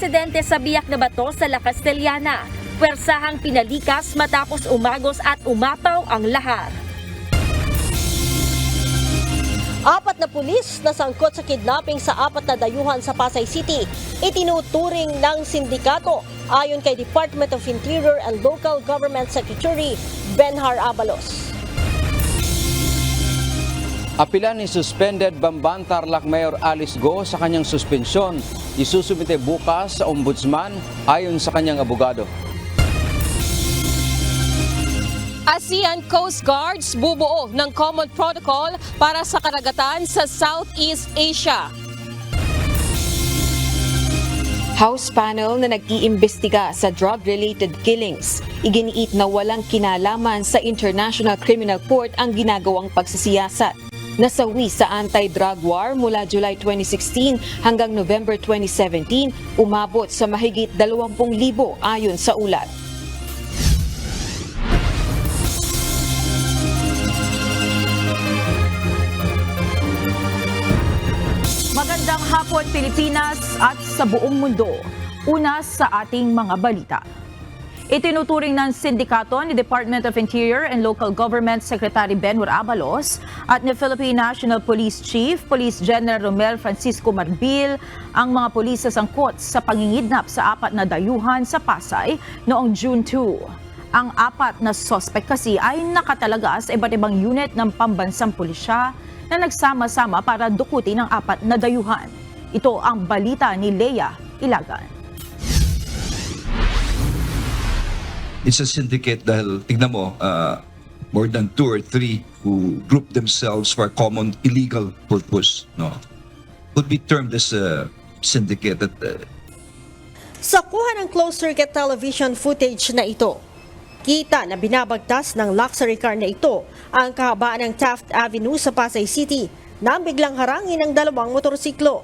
Aksidente sa biyak na bato sa La Castellana. Pwersahang pinalikas matapos umagos at umapaw ang lahar. 4 na pulis na sangkot sa kidnapping sa 4 na dayuhan sa Pasay City, itinuturing ng sindikato ayon kay Department of Interior and Local Government Secretary Benhar Abalos. Apila ni suspended Bamban Tarlac Mayor Alice Go sa kanyang suspensyon. Isusumite bukas sa ombudsman ayon sa kanyang abogado. ASEAN Coast Guards bubuo ng Common Protocol para sa karagatan sa Southeast Asia. House panel na nag-iimbestiga sa drug-related killings. Iginiit na walang kinalaman sa International Criminal Court ang ginagawang pagsisiyasat. Nasawi sa anti-drug war mula July 2016 hanggang November 2017, umabot sa mahigit 20,000 ayon sa ulat. Magandang hapon Pilipinas at sa buong mundo. Una sa ating mga balita. Itinuturing ng sindikato ni Department of Interior and Local Government Secretary Benhar Abalos at ni Philippine National Police Chief, Police General Romel Francisco Marbil ang mga pulis sa sangkot sa pangingidnap sa 4 na dayuhan sa Pasay noong June 2. Ang 4 na suspect kasi ay nakatalaga sa iba't ibang unit ng pambansang pulisya na nagsama-sama para dukutin ang 4 na dayuhan. Ito ang balita ni Leia Ilagan. It's a syndicate dahil, tignan mo, more than 2 or 3 who group themselves for a common illegal purpose, no? Could be termed as a syndicate. Sa kuha ng closed-circuit television footage na ito, kita na binabagtas ng luxury car na ito ang kahabaan ng Taft Avenue sa Pasay City nang biglang harangin ng 2 motorsiklo.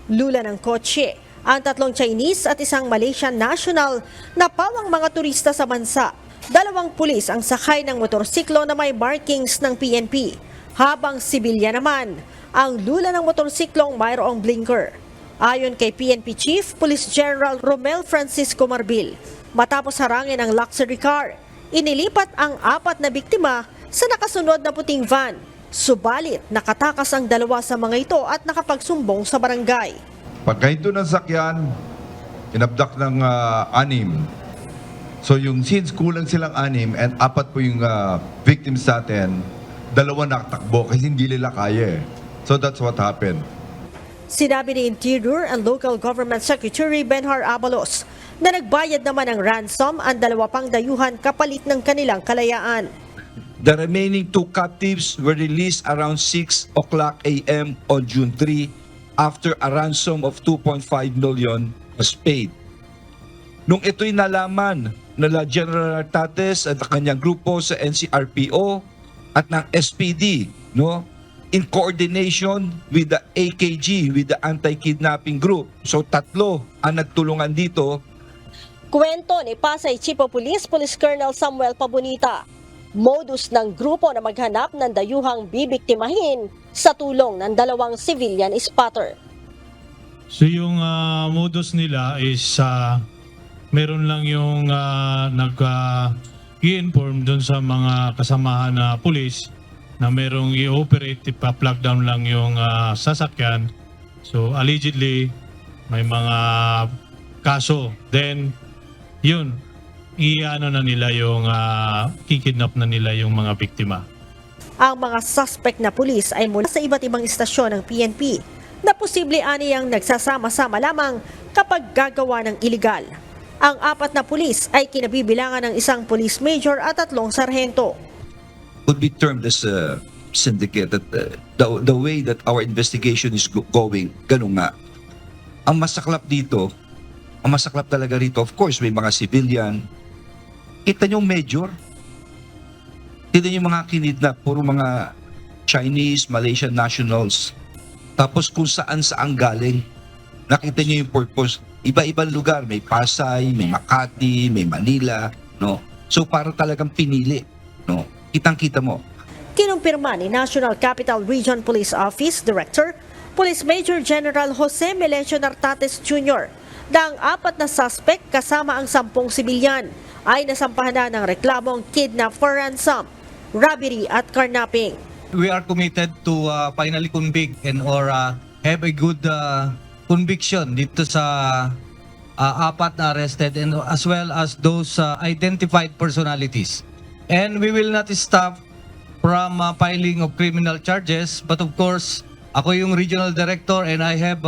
Lula ng kotse ang 3 Chinese at 1 Malaysian national na pawang mga turista sa bansa. 2 pulis ang sakay ng motorsiklo na may markings ng PNP, habang sibilya naman ang lula ng motorsiklong mayroong blinker. Ayon kay PNP Chief Police General Romel Francisco Marbil, matapos harangin ang luxury car, inilipat ang 4 na biktima sa nakasunod na puting van. Subalit nakatakas ang 2 sa mga ito at nakapagsumbong sa barangay. Pagkahinto ng sakyan, inabdak ng 6. So yung since kulang silang 6 and 4 po yung victims sa atin, 2 nakatakbo kasi hindi nila kaya eh. So that's what happened. Sinabi ni Interior and Local Government Secretary Benhar Abalos na nagbayad naman ng ransom ang 2 pang dayuhan kapalit ng kanilang kalayaan. The remaining 2 captives were released around 6 o'clock a.m. on June 3 after a ransom of 2.5 million was paid. Nung ito'y nalaman na General Artates at kanyang grupo sa NCRPO at ng SPD, no, in coordination with the AKG, with the anti-kidnapping group. So 3 ang nagtulungan dito. Kwento ni Pasay Chief of Police, Police Colonel Samuel Pabonita. Modus ng grupo na maghanap ng dayuhang bibiktimahin sa tulong ng 2 civilian spotter. So yung modus nila is meron lang yung nag-i-inform doon sa mga kasamahan na pulis na merong i-operate, ipa-plug down lang yung sasakyan. So allegedly may mga kaso. Then yun, i-ano na nila yung kikidnap na nila yung mga biktima. Ang mga suspect na pulis ay mula sa iba't ibang istasyon ng PNP na posible aniyang nagsasama-sama lamang kapag gagawa ng iligal. Ang 4 na pulis ay kinabibilangan ng 1 police major at 3 sarhento. Could be termed as a syndicate. The way that our investigation is going, ganun nga. Ang masaklap talaga rito, of course, may mga civilian. Kita nyo major. Kita nyo yung mga kinidnap, puro mga Chinese, Malaysian nationals. Tapos kung saan galing. Nakita nyo yung purpose. Iba-ibang lugar. May Pasay, may Makati, may Manila. No? So para talagang pinili. No? Kitang-kita mo. Kinumpirma ni National Capital Region Police Office Director, Police Major General Jose Melencio Nartates Jr., na ang 4 na suspect kasama ang 10 sibilyan ay nasampahan na ng reklamong kidnap for ransom, robbery at carnapping. We are committed to finally convict and or have a good conviction dito sa 4 na arrested and as well as those identified personalities. And we will not stop from filing of criminal charges, but of course, ako yung regional director and I have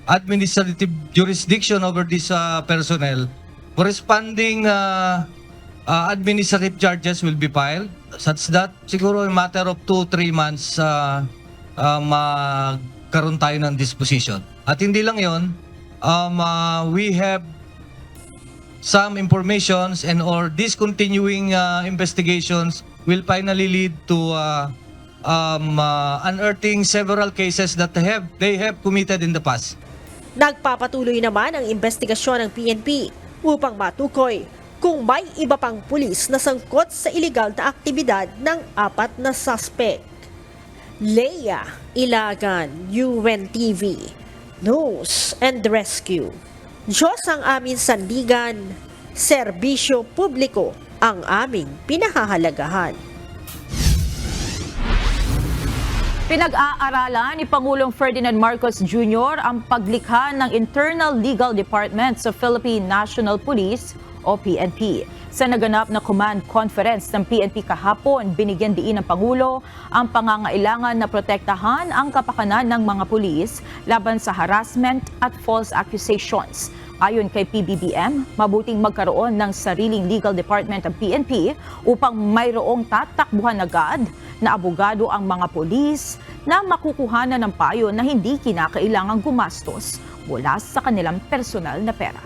administrative jurisdiction over this personnel. Corresponding administrative charges will be filed such that siguro a matter of 2-3 months magkaroon tayo ng disposition. At hindi lang yon, we have some informations and or discontinuing investigations will finally lead to unearthing several cases that they have committed in the past. Nagpapatuloy naman ang investigasyon ng PNP upang matukoy kung may iba pang pulis na sangkot sa iligal na aktibidad ng 4 na suspect. Leia Ilagan, UNTV, News and Rescue. Diyos ang aming sandigan, serbisyo publiko ang aming pinahahalagahan. Pinag-aaralan ni Pangulong Ferdinand Marcos Jr. ang paglikha ng Internal Legal Department sa Philippine National Police o PNP. Sa naganap na command conference ng PNP kahapon, binigyan diin ng Pangulo ang pangangailangan na protektahan ang kapakanan ng mga pulis laban sa harassment at false accusations. Ayon kay PBBM, mabuting magkaroon ng sariling legal department ang PNP upang mayroong tatakbuhan agad na abogado ang mga pulis na makukuhanan ng payo na hindi kinakailangang gumastos mula sa kanilang personal na pera.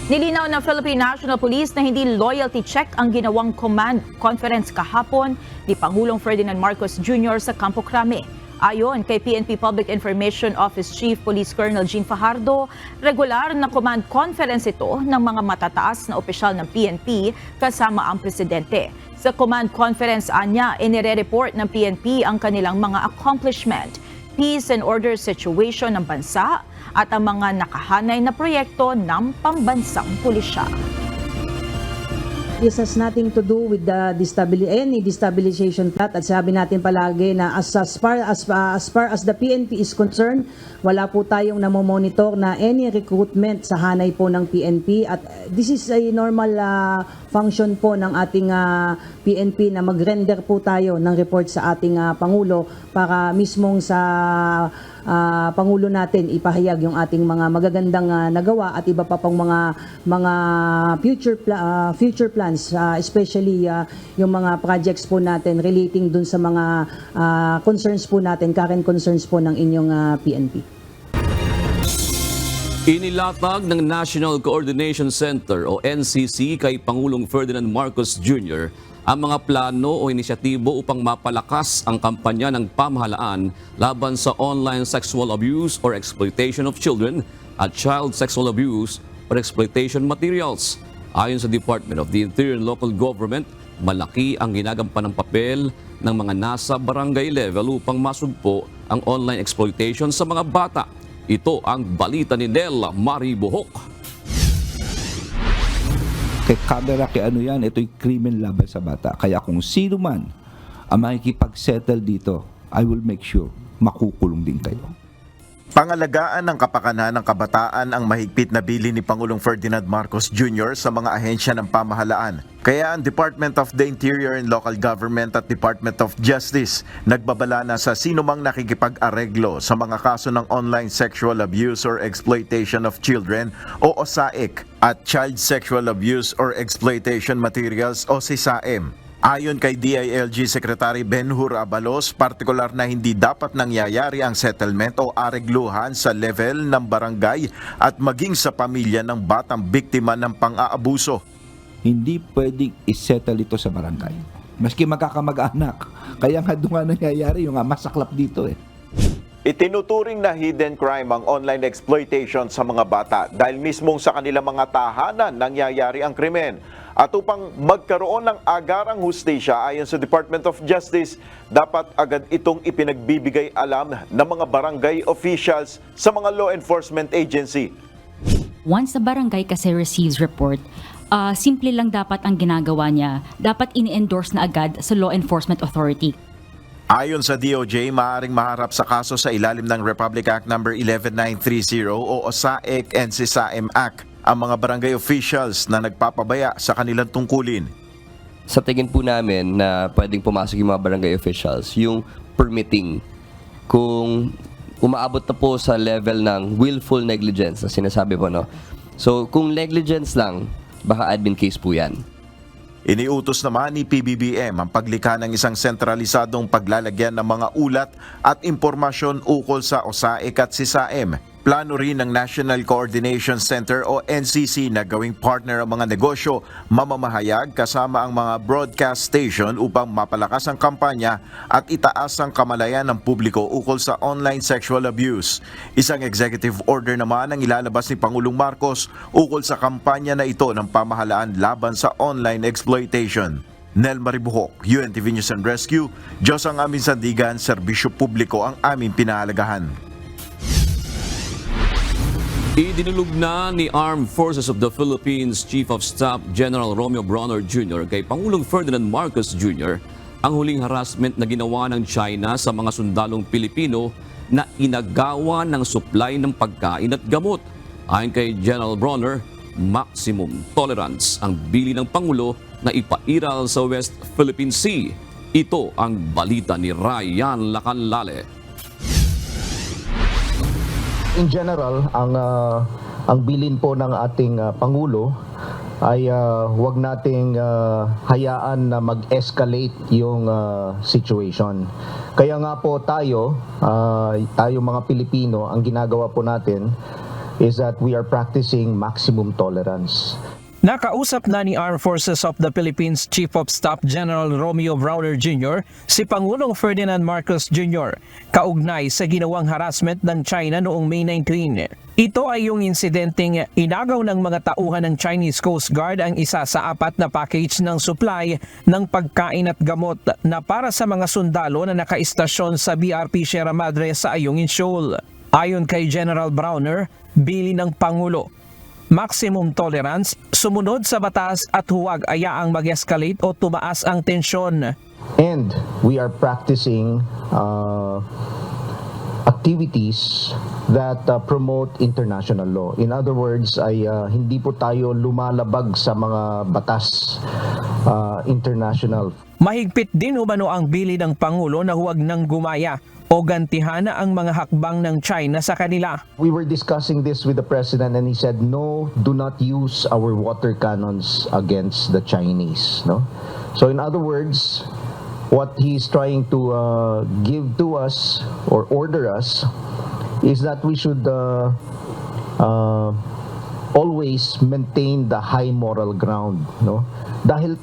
Nilinaw ng Philippine National Police na hindi loyalty check ang ginawang command conference kahapon ni Pangulong Ferdinand Marcos Jr. sa Campo Crame. Ayon kay PNP Public Information Office Chief Police Colonel Jean Fajardo, regular na command conference ito ng mga matataas na opisyal ng PNP kasama ang presidente. Sa command conference anya, inire-report ng PNP ang kanilang mga accomplishment, peace and order situation ng bansa at ang mga nakahanay na proyekto ng pambansang pulisya. This has nothing to do with the any destabilization plot at sabi natin palagi na as far as the PNP is concerned, wala po tayong namomonitor na any recruitment sa hanay po ng PNP at this is a normal function po ng ating PNP na mag-render po tayo ng report sa ating Pangulo para mismong sa Pangulo natin ipahayag yung ating mga magagandang nagawa at iba pa pang mga future plans, especially yung mga projects po natin relating dun sa mga concerns po natin, current concerns po ng inyong PNP. Inilatag ng National Coordination Center o NCC kay Pangulong Ferdinand Marcos Jr. ang mga plano o inisyatibo upang mapalakas ang kampanya ng pamahalaan laban sa online sexual abuse or exploitation of children at child sexual abuse or exploitation materials. Ayon sa Department of the Interior and Local Government, malaki ang ginagampan ng papel ng mga nasa barangay level upang masugpo ang online exploitation sa mga bata. Ito ang balita ni Nel Maribohok. Kay camera, kay ano yan, ito'y krimen laban sa bata. Kaya kung sino man ang makikipag-settle dito, I will make sure makukulong din kayo. Pangalagaan ng kapakanan ng kabataan ang mahigpit na bilin ni Pangulong Ferdinand Marcos Jr. sa mga ahensya ng pamahalaan. Kaya ang Department of the Interior and Local Government at Department of Justice nagbabala na sa sinumang nakikipag-areglo sa mga kaso ng online sexual abuse or exploitation of children o OSAIC at Child Sexual Abuse or Exploitation Materials o CSAM. Ayon kay DILG Secretary Benhur Abalos, partikular na hindi dapat nangyayari ang settlement o aregluhan sa level ng barangay at maging sa pamilya ng batang biktima ng pang-aabuso. Hindi pwedeng isettle ito sa barangay. Maski magkakamag-anak. Kaya nga doon nga nangyayari yung masaklap dito eh. Itinuturing na hidden crime ang online exploitation sa mga bata dahil mismong sa kanilang mga tahanan nangyayari ang krimen. At upang magkaroon ng agarang hustisya ayon sa Department of Justice, dapat agad itong ipinagbibigay alam ng mga barangay officials sa mga law enforcement agency. Once the barangay kasi receives report, simple lang dapat ang ginagawa niya. Dapat ini-endorse na agad sa law enforcement authority. Ayon sa DOJ, maaaring maharap sa kaso sa ilalim ng Republic Act No. 11930 o OSAIC and SISAIM Act ang mga barangay officials na nagpapabaya sa kanilang tungkulin. Sa tingin po namin na pwedeng pumasok yung mga barangay officials, yung permitting. Kung umaabot na po sa level ng willful negligence na sinasabi po, no? So, kung negligence lang, baka admin case po yan. Iniutos naman ni PBBM ang paglikha ng isang sentralisadong paglalagyan ng mga ulat at impormasyon ukol sa OSAIC at SISAIM. Plano rin ng National Coordination Center o NCC na gawing partner ang mga negosyo, mamamahayag kasama ang mga broadcast station upang mapalakas ang kampanya at itaas ang kamalayan ng publiko ukol sa online sexual abuse. Isang executive order naman ang ilalabas ni Pangulong Marcos ukol sa kampanya na ito ng pamahalaan laban sa online exploitation. Nel Maribuhok, UNTV News and Rescue, Diyos ang aming sandigan, serbisyo publiko ang aming pinahalagahan. Idinulog na ni Armed Forces of the Philippines Chief of Staff General Romeo Brawner Jr. kay Pangulong Ferdinand Marcos Jr. ang huling harassment na ginawa ng China sa mga sundalong Pilipino na inagawa ng supply ng pagkain at gamot. Ayon kay General Brawner, maximum tolerance ang bili ng Pangulo na ipairal sa West Philippine Sea. Ito ang balita ni Ryan Lacanlale. In general, ang bilin po ng ating Pangulo ay huwag nating hayaan na mag-escalate yung situation. Kaya nga po tayo mga Pilipino, ang ginagawa po natin is that we are practicing maximum tolerance. Nakausap na ni Armed Forces of the Philippines Chief of Staff General Romeo Brawner Jr. si Pangulong Ferdinand Marcos Jr. kaugnay sa ginawang harassment ng China noong May 19. Ito ay yung insidenteng inagaw ng mga tauhan ng Chinese Coast Guard ang isa sa 4 na package ng supply ng pagkain at gamot na para sa mga sundalo na nakaistasyon sa BRP Sierra Madre sa Ayungin Shoal. Ayon kay General Brawner, bili ng Pangulo, maximum tolerance, sumunod sa batas at huwag ayaang mag-escalate o tumaas ang tensyon. And we are practicing activities that promote international law. In other words, ay hindi po tayo lumalabag sa mga batas international. Mahigpit din umano ang bili ng Pangulo na huwag nang gumaya o gantihan ang mga hakbang ng China sa kanila. We were discussing this with the President and he said, no, do not use our water cannons against the Chinese. No? So in other words, what he's trying to give to us or order us is that we should always maintain the high moral ground. No? Dahil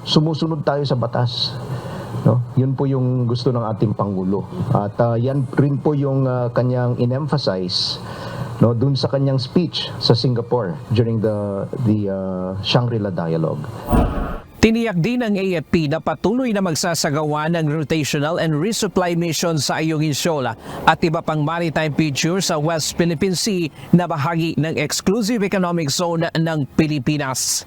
sumusunod tayo sa batas. No? Yun po yung gusto ng ating Pangulo. At yan rin po yung kanyang in-emphasize dun sa kanyang speech sa Singapore during the Shangri-La Dialogue. Tiniyak din ng AFP na patuloy na magsasagawa ng rotational and resupply mission sa Ayungin Shoal at iba pang maritime feature sa West Philippine Sea na bahagi ng Exclusive Economic Zone ng Pilipinas.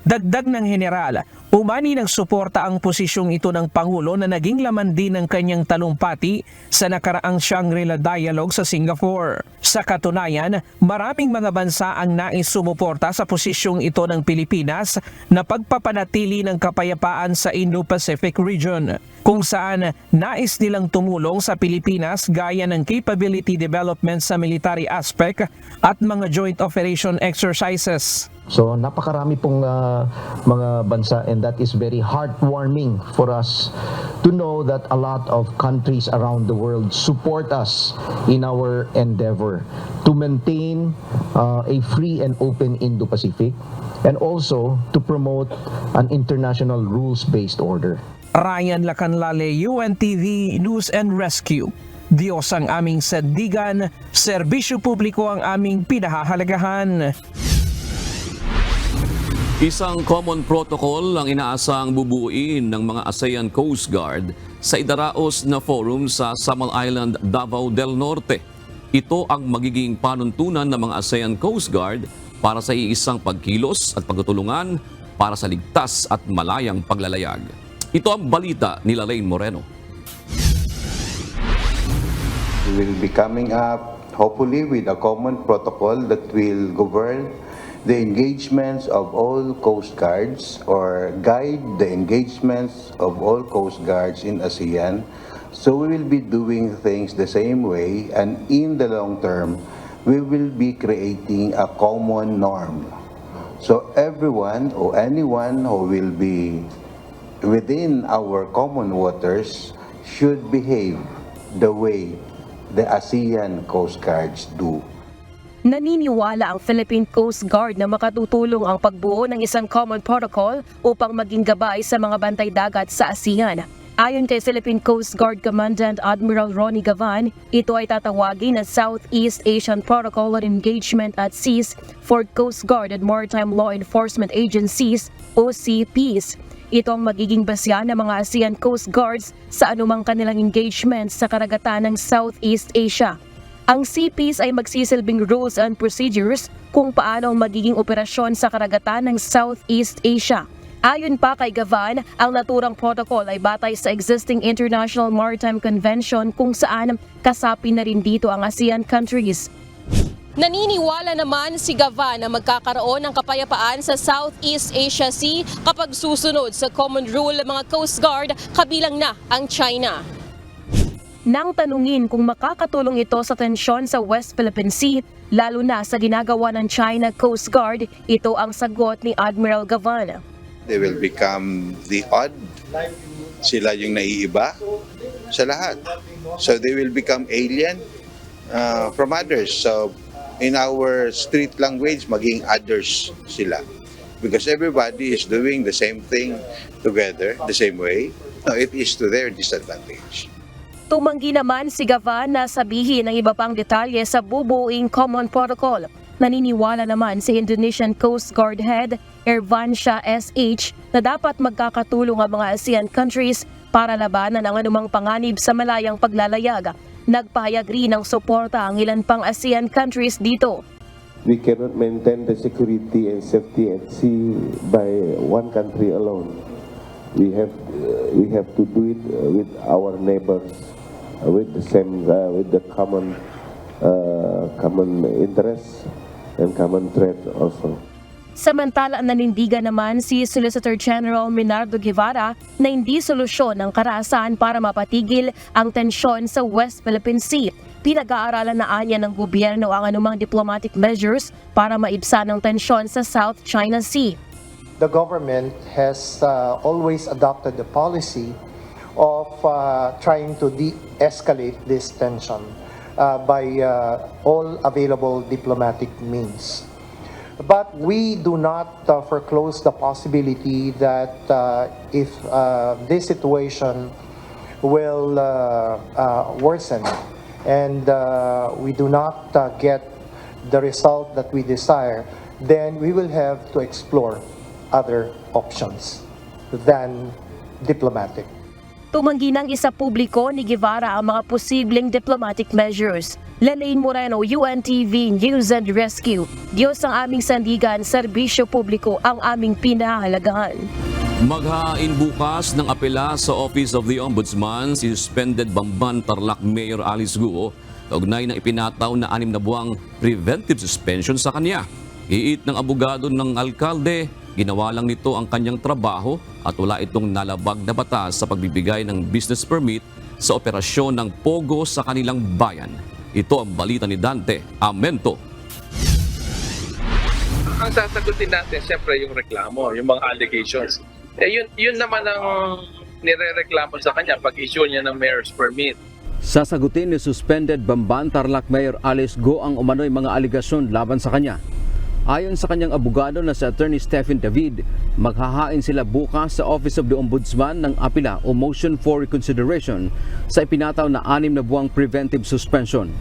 Dagdag ng General, umani ng suporta ang posisyong ito ng Pangulo na naging laman din ng kanyang talumpati sa nakaraang Shangri-La Dialogue sa Singapore. Sa katunayan, maraming mga bansa ang nais sumuporta sa posisyong ito ng Pilipinas na pagpapanatili ng kapayapaan sa Indo-Pacific region, kung saan nais nilang tumulong sa Pilipinas gaya ng capability development sa military aspect at mga joint operation exercises. So napakarami pong mga bansa, and that is very heartwarming for us to know that a lot of countries around the world support us in our endeavor to maintain a free and open Indo-Pacific and also to promote an international rules-based order. Ryan Lacanlale, UNTV News and Rescue. Diyos ang aming sandigan, serbisyo publiko ang aming pinahahalagahan. Isang common protocol ang inaasang bubuuin ng mga ASEAN Coast Guard sa idaraos na forum sa Samal Island, Davao del Norte. Ito ang magiging panuntunan ng mga ASEAN Coast Guard para sa iisang pagkilos at pagtutulungan para sa ligtas at malayang paglalayag. Ito ang balita ni Lalaine Moreno. We will be coming up hopefully with a common protocol that will govern the engagements of all Coast Guards or guide the engagements of all Coast Guards in ASEAN. So we will be doing things the same way, and in the long term, we will be creating a common norm. So everyone or anyone who will be within our common waters should behave the way the ASEAN Coast Guards do. Naniniwala ang Philippine Coast Guard na makatutulong ang pagbuo ng isang common protocol upang maging gabay sa mga bantay dagat sa ASEAN. Ayon kay Philippine Coast Guard Commandant Admiral Ronnie Gavan, ito ay tatawagin na Southeast Asian Protocol on Engagement at Seas for Coast Guard and Maritime Law Enforcement Agencies o CPs. Ito ang magiging basya ng mga ASEAN Coast Guards sa anumang kanilang engagement sa karagatan ng Southeast Asia. Ang CPs ay magsisilbing rules and procedures kung paano ang magiging operasyon sa karagatan ng Southeast Asia. Ayon pa kay Gavan, ang naturang protocol ay batay sa existing International Maritime Convention kung saan kasapi na rin dito ang ASEAN countries. Naniniwala naman si Gavan na magkakaroon ng kapayapaan sa Southeast Asia Sea kapag susunod sa common rule ng mga Coast Guard, kabilang na ang China. Nang tanungin kung makakatulong ito sa tensyon sa West Philippine Sea, lalo na sa ginagawa ng China Coast Guard, ito ang sagot ni Admiral Gavan. They will become the odd. Sila yung naiiba sa lahat. So they will become alien from others. So in our street language, maging others sila. Because everybody is doing the same thing together, the same way. No, it is to their disadvantage. Tumanggi naman si Gavan na sabihin ang iba pang detalye sa bubuing common protocol. Naniniwala naman si Indonesian Coast Guard Head Irvansyah SH na dapat magkakatulong ang mga ASEAN countries para labanan ang anumang panganib sa malayang paglalayag. Nagpahayag rin ng suporta ang ilan pang ASEAN countries dito. We cannot maintain the security and safety at sea by one country alone. We have to do it with our neighbors, with the common interests and common threat also. Samantala, nanindigan naman si Solicitor General Minardo Guevara na hindi solusyon ang karahasan para mapatigil ang tensyon sa West Philippine Sea. Pinag-aaralan na anya ng gobyerno ang anumang diplomatic measures para maibsan ang tensyon sa South China Sea. The government has always adopted the policy of trying to de-escalate this tension by all available diplomatic means. But we do not foreclose the possibility that if this situation will worsen and we do not get the result that we desire, then we will have to explore other options than diplomatic. Tumanggi ng isa publiko ni Guevara ang mga posibleng diplomatic measures. Lalaine Moreno, UNTV News and Rescue. Diyos ang aming sandigan, serbisyo publiko ang aming pinahahalagahan. Maghain bukas ng apela sa Office of the Ombudsman si suspended Bamban Tarlac Mayor Alice Guo kaugnay ng ipinataw na 6 na buwang preventive suspension sa kanya. Iit ng abogado ng alkalde, ginawa lang nito ang kanyang trabaho at wala itong nalabag na batas sa pagbibigay ng business permit sa operasyon ng Pogo sa kanilang bayan. Ito ang balita ni Dante Amento. Ang sasagutin natin siyempre yung reklamo, yung mga allegations. Yun naman ang nire-reklamo sa kanya pag issue niya ng mayor's permit. Sasagutin ni suspended Bamban Tarlac Mayor Alice Guo ang umano'y mga aligasyon laban sa kanya. Ayon sa kanyang abogado na si Attorney Stephen David, maghahain sila bukas sa Office of the Ombudsman ng apela o motion for reconsideration sa ipinataw na 6 na buwang preventive suspension.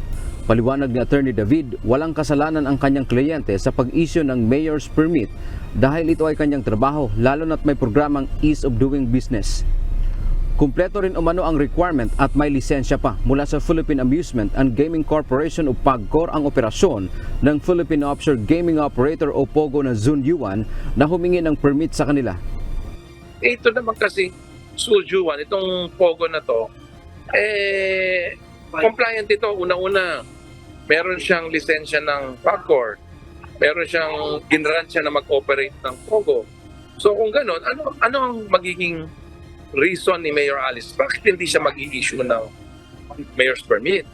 Paliwanag ni Attorney David, walang kasalanan ang kanyang kliyente sa pag-issue ng mayor's permit dahil ito ay kanyang trabaho, lalo na't may programang ease of doing business. Kumpleto rin umano ang requirement at may lisensya pa mula sa Philippine Amusement and Gaming Corporation o PAGCOR ang operasyon ng Philippine Offshore Gaming Operator o POGO na Zun Yuan na humingi ng permit sa kanila. Ito naman kasi, Zuljuan, itong POGO na to, compliant ito. Una-una, meron siyang lisensya ng PAGCOR, meron siyang ginransya na mag-operate ng POGO. So kung gano'n, ano ang magiging reason ni Mayor Alice? Bakit hindi siya mag-i-issue ng mayor's permit?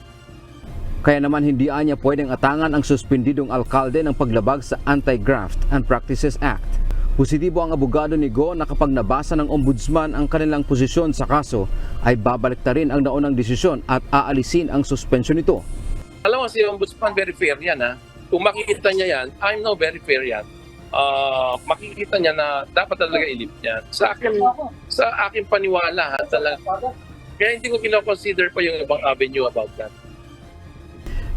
Kaya naman hindi niya pwedeng atangan ang suspendidong alkalde ng paglabag sa Anti-Graft and Practices Act. Positibo ang abogado ni Go na kapag nabasa ng ombudsman ang kanilang posisyon sa kaso, ay babaliktarin ang naunang desisyon at aalisin ang suspensyon nito. Alam mo, si ombudsman very fair yan ha. Kung makikita niya yan, I know very fair yan. Makikita niya na dapat talaga i-lift yan. Sa akin paniwala ha, talaga. Kaya hindi ko kino-consider pa yung ibang avenue about that.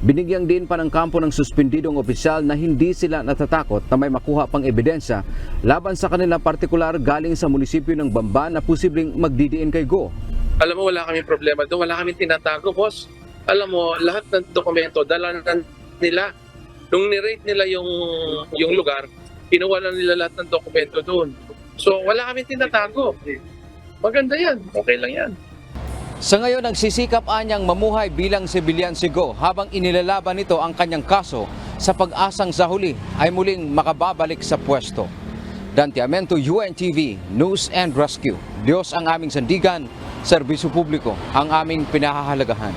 Binigyang din pa ng kampo ng suspendidong opisyal na hindi sila natatakot na may makuha pang ebidensya laban sa kanilang partikular galing sa munisipyo ng Bamban na posibleng magdidiin kay Go. Alam mo, wala kaming problema doon. Wala kaming tinatago, boss. Alam mo, lahat ng dokumento, dala nila. Nung nirate nila yung lugar, kinuha lang nila lahat ng dokumento doon. So, wala kami tinatago. Maganda yan. Okay lang yan. Sa ngayon, nagsisikap anyang mamuhay bilang sibilyan si Go habang inilalaban nito ang kanyang kaso sa pag-asang sa huli ay muling makababalik sa pwesto. Dante Amento, UNTV, News and Rescue. Diyos ang aming sandigan, serbisyo publiko ang aming pinahahalagahan.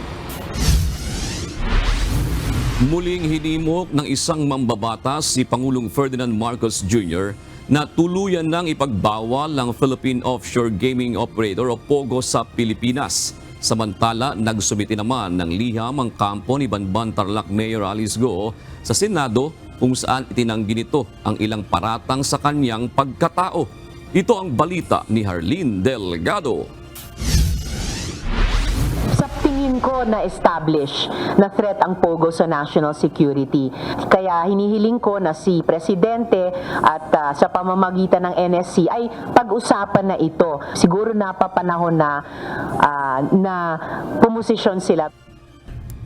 Muling hinimok ng isang mambabatas si Pangulong Ferdinand Marcos Jr. na tuluyan nang ipagbawal ng Philippine Offshore Gaming Operator o POGO sa Pilipinas. Samantala, nagsumiti naman ng liham ang kampo ni Banban Tarlac Mayor Alice Go sa Senado kung saan itinanggi nito ang ilang paratang sa kanyang pagkatao. Ito ang balita ni Harleen Delgado. Tingin ko na establish na threat ang POGO sa national security. Kaya hinihiling ko na si Presidente at sa pamamagitan ng NSC ay pag-usapan na ito. Siguro napapanahon na pumosisyon sila.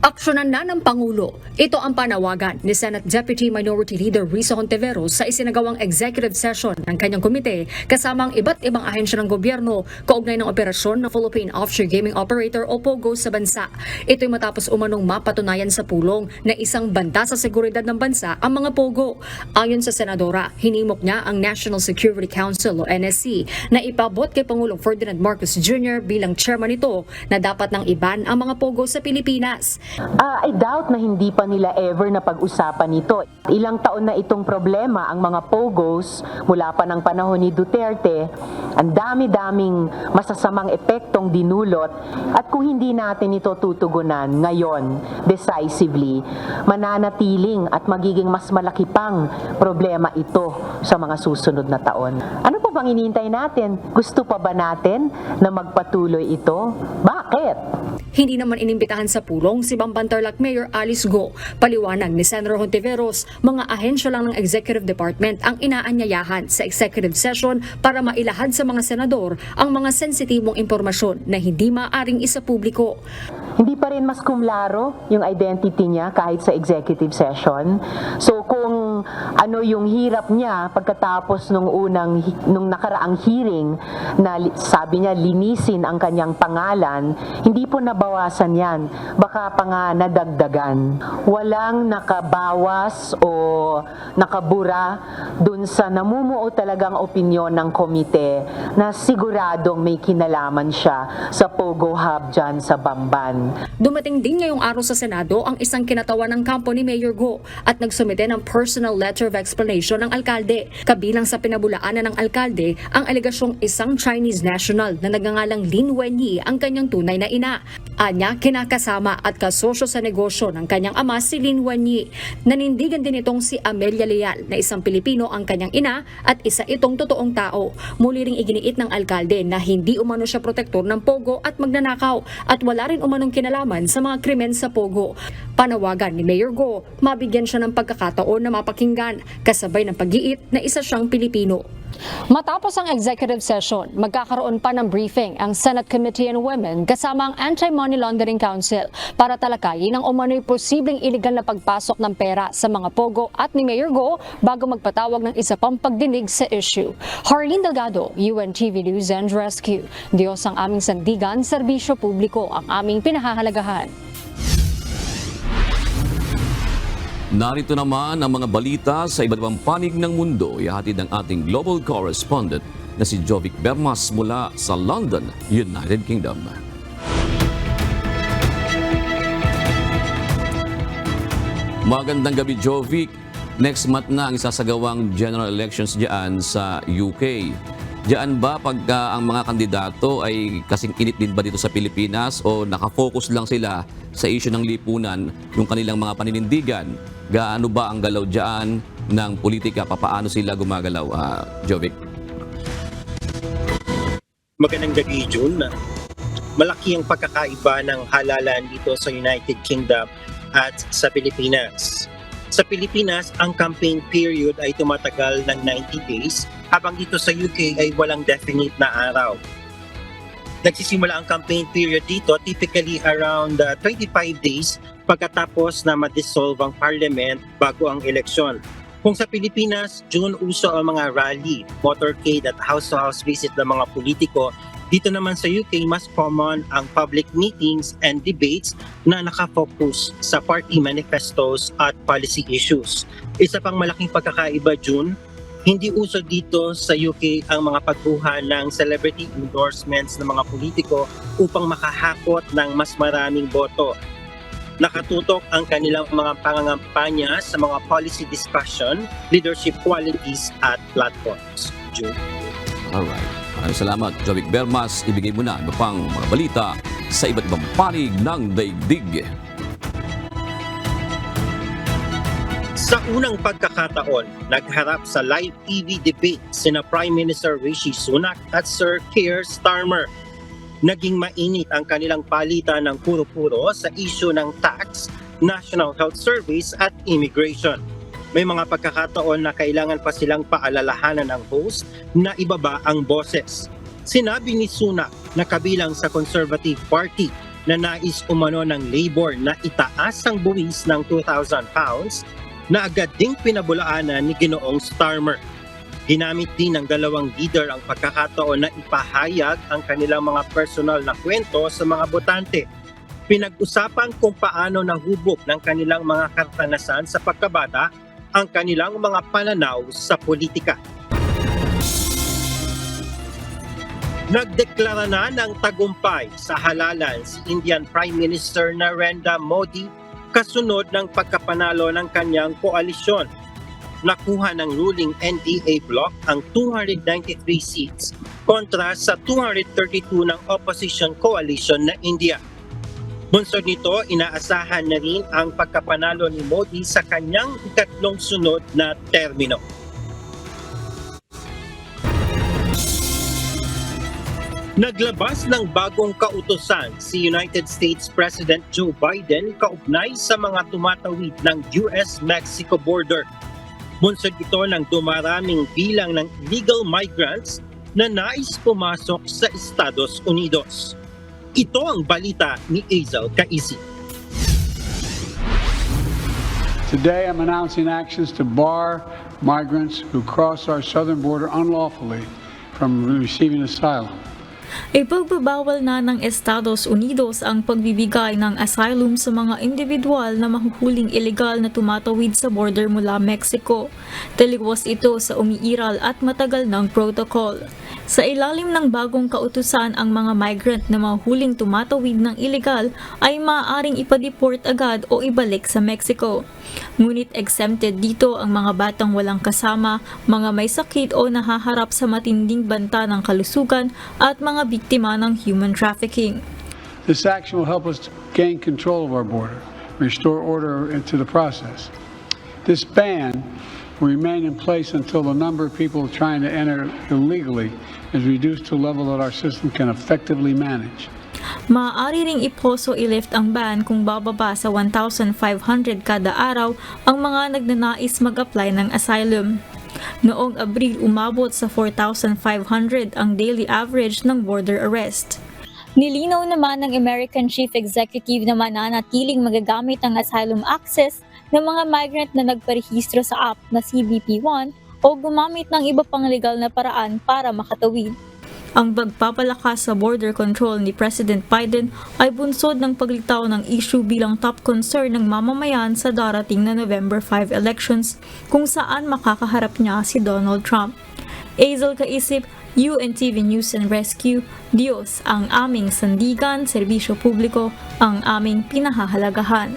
Aksyonan na ng Pangulo. Ito ang panawagan ni Senate Deputy Minority Leader Risa Hontiveros sa isinagawang executive session ng kanyang komite kasama ang iba't ibang ahensya ng gobyerno kaugnay ng operasyon ng Philippine Offshore Gaming Operator o POGO sa bansa. Ito'y matapos umanong mapatunayan sa pulong na isang banta sa seguridad ng bansa ang mga POGO. Ayon sa Senadora, hinimok niya ang National Security Council o NSC na ipabot kay Pangulong Ferdinand Marcos Jr. bilang chairman nito na dapat nang iban ang mga POGO sa Pilipinas. I doubt na hindi pa nila ever na pag-usapan ito. Ilang taon na itong problema ang mga POGOs mula pa ng panahon ni Duterte. Ang dami-daming masasamang epektong dinulot at kung hindi natin ito tutugunan ngayon decisively, mananatiling at magiging mas malaki pang problema ito sa mga susunod na taon. Ano pa bang hinihintay natin? Gusto pa ba natin na magpatuloy ito? Bakit? Hindi naman inimbitahan sa pulong si Bamban Tarlac Mayor Alice Go. Paliwanag ni Senator Hontiveros, mga ahensya lang ng Executive Department ang inaanyayahan sa executive session para mailahad sa mga senador ang mga sensitibong impormasyon na hindi maaaring isapubliko. Hindi pa rin mas kumlaro yung identity niya kahit sa executive session. So kung ano yung hirap niya pagkatapos nung nakaraang hearing na sabi niya linisin ang kanyang pangalan, hindi po nabawasan yan. Baka pa nga nadagdagan. Walang nakabawas o nakabura dun sa namumuo talagang opinyon ng komite na siguradong may kinalaman siya sa POGO Hub dyan sa Bamban. Dumating din ngayong araw sa Senado ang isang kinatawan ng kampo ni Mayor Go at nagsumite ng personal letter of explanation ng alkalde. Kabilang sa pinabulaanan ng alkalde ang alegasyong isang Chinese national na nagngangalang Lin Wenyi ang kanyang tunay na ina. Anya, kinakasama at kasosyo sa negosyo ng kanyang ama si Lin Wanyi. Nanindigan din itong si Amelia Leal na isang Pilipino ang kanyang ina at isa itong totoong tao. Muli ring iginiit ng alkalde na hindi umano siya protektor ng Pogo at magnanakaw at wala rin umanong kinalaman sa mga krimen sa Pogo. Panawagan ni Mayor Go, mabigyan siya ng pagkakataon na mapakinggan kasabay ng pag-iit na isa siyang Pilipino. Matapos ang executive session, magkakaroon pa ng briefing ang Senate Committee on Women kasama ang Anti-Money Laundering Council para talakayin ang umano'y posibleng iligal na pagpasok ng pera sa mga Pogo at ni Mayor Go bago magpatawag ng isa pang pagdinig sa issue. Harleen Delgado, UNTV News and Rescue. Diyos ang aming sandigan, serbisyo publiko ang aming pinahahalagahan. Narito naman ang mga balita sa iba't ibang panig ng mundo. Ihatid ng ating global correspondent na si Jovic Bermas mula sa London, United Kingdom. Magandang gabi, Jovic. Next month na ang isasagawang general elections diyan sa UK. Diyan ba pagka ang mga kandidato ay kasing init din ba dito sa Pilipinas o nakafocus lang sila sa issue ng lipunan, yung kanilang mga paninindigan? Gaano ba ang galaw diyan ng politika? Papaano sila gumagalaw, Jovic? Magandang gabi, June. Malaki ang pagkakaiba ng halalan dito sa United Kingdom at sa Pilipinas. Sa Pilipinas, ang campaign period ay tumatagal ng 90 days, habang dito sa UK ay walang definite na araw. Nagsisimula ang campaign period dito typically around 25 days pagkatapos na ma-dissolve ang parliament bago ang eleksyon. Kung sa Pilipinas, June uso ang mga rally, motorcade at house-to-house visit ng mga politiko, dito naman sa UK mas common ang public meetings and debates na nakafocus sa party manifestos at policy issues. Isa pang malaking pagkakaiba, June, hindi uso dito sa UK ang mga pagkuha ng celebrity endorsements ng mga politiko upang makahakot ng mas maraming boto. Nakatutok ang kanilang mga pangangampanya sa mga policy discussion, leadership qualities at platforms. June. Alright. Maraming salamat, Jovic Bermas. Ibigay mo na ano pang mga balita sa iba't ibang panig ng daigdig. Sa unang pagkakataon, nagharap sa live TV debate sina Prime Minister Rishi Sunak at Sir Keir Starmer. Naging mainit ang kanilang palitan ng puro-puro sa issue ng tax, National Health Service at immigration. May mga pagkakataon na kailangan pa silang paalalahanan ng host na ibaba ang boses. Sinabi ni Sunak na kabilang sa Conservative Party na nais umano ng Labour na itaas ang buwis ng £2,000 na agad ding pinabulaanan ni Ginoong Starmer. Ginamit din ng dalawang leader ang pagkakataon na ipahayag ang kanilang mga personal na kwento sa mga botante. Pinag-usapan kung paano nahubog ng kanilang mga karanasan sa pagkabata ang kanilang mga pananaw sa politika. Nagdeklara na ng tagumpay sa halalan si Indian Prime Minister Narendra Modi kasunod ng pagkapanalo ng kanyang koalisyon. Nakuha ng ruling NDA bloc ang 293 seats kontra sa 232 ng opposition coalition na India. Bunsod nito, inaasahan na rin ang pagkapanalo ni Modi sa kanyang ikatlong sunod na termino. Naglabas ng bagong kautusan si United States President Joe Biden kaugnay sa mga tumatawid ng US-Mexico border. Bunsod ito ng dumaraming bilang ng illegal migrants na nais pumasok sa Estados Unidos. Ito ang balita ni Azel Kaisi. Today I'm announcing actions to bar migrants who cross our southern border unlawfully from receiving asylum. Ipagbabawal na ng Estados Unidos ang pagbibigay ng asylum sa mga individual na mahuhuling ilegal na tumatawid sa border mula Mexico. Taliwas ito sa umiiral at matagal ng protocol. Sa ilalim ng bagong kautusan, ang mga migrant na mahuhuling tumatawid ng ilegal ay maaaring ipadeport agad o ibalik sa Mexico. Ngunit exempted dito ang mga batang walang kasama, mga may sakit o nahaharap sa matinding banta ng kalusugan at mga biktima ng human trafficking. This action will help us to gain control of our border, restore order into the process. This ban will remain in place until the number of people trying to enter illegally is reduced to a level that our system can effectively manage. Maaari ring iposo i-lift ang ban kung bababa sa 1,500 kada araw ang mga nagnanais mag-apply ng asylum. Noong Abril, umabot sa 4,500 ang daily average ng border arrest. Nilinaw naman ng American Chief Executive na mananatiling magagamit ang asylum access ng mga migrant na nagparehistro sa app na CBP-1 o gumamit ng iba pang legal na paraan para makatawid. Ang pagpapalakas sa border control ni President Biden ay bunsod ng paglitaw ng issue bilang top concern ng mamamayan sa darating na November 5 elections kung saan makakaharap niya si Donald Trump. Azel Kaisip, UNTV News and Rescue, Diyos ang aming sandigan, serbisyo publiko ang aming pinahahalagahan.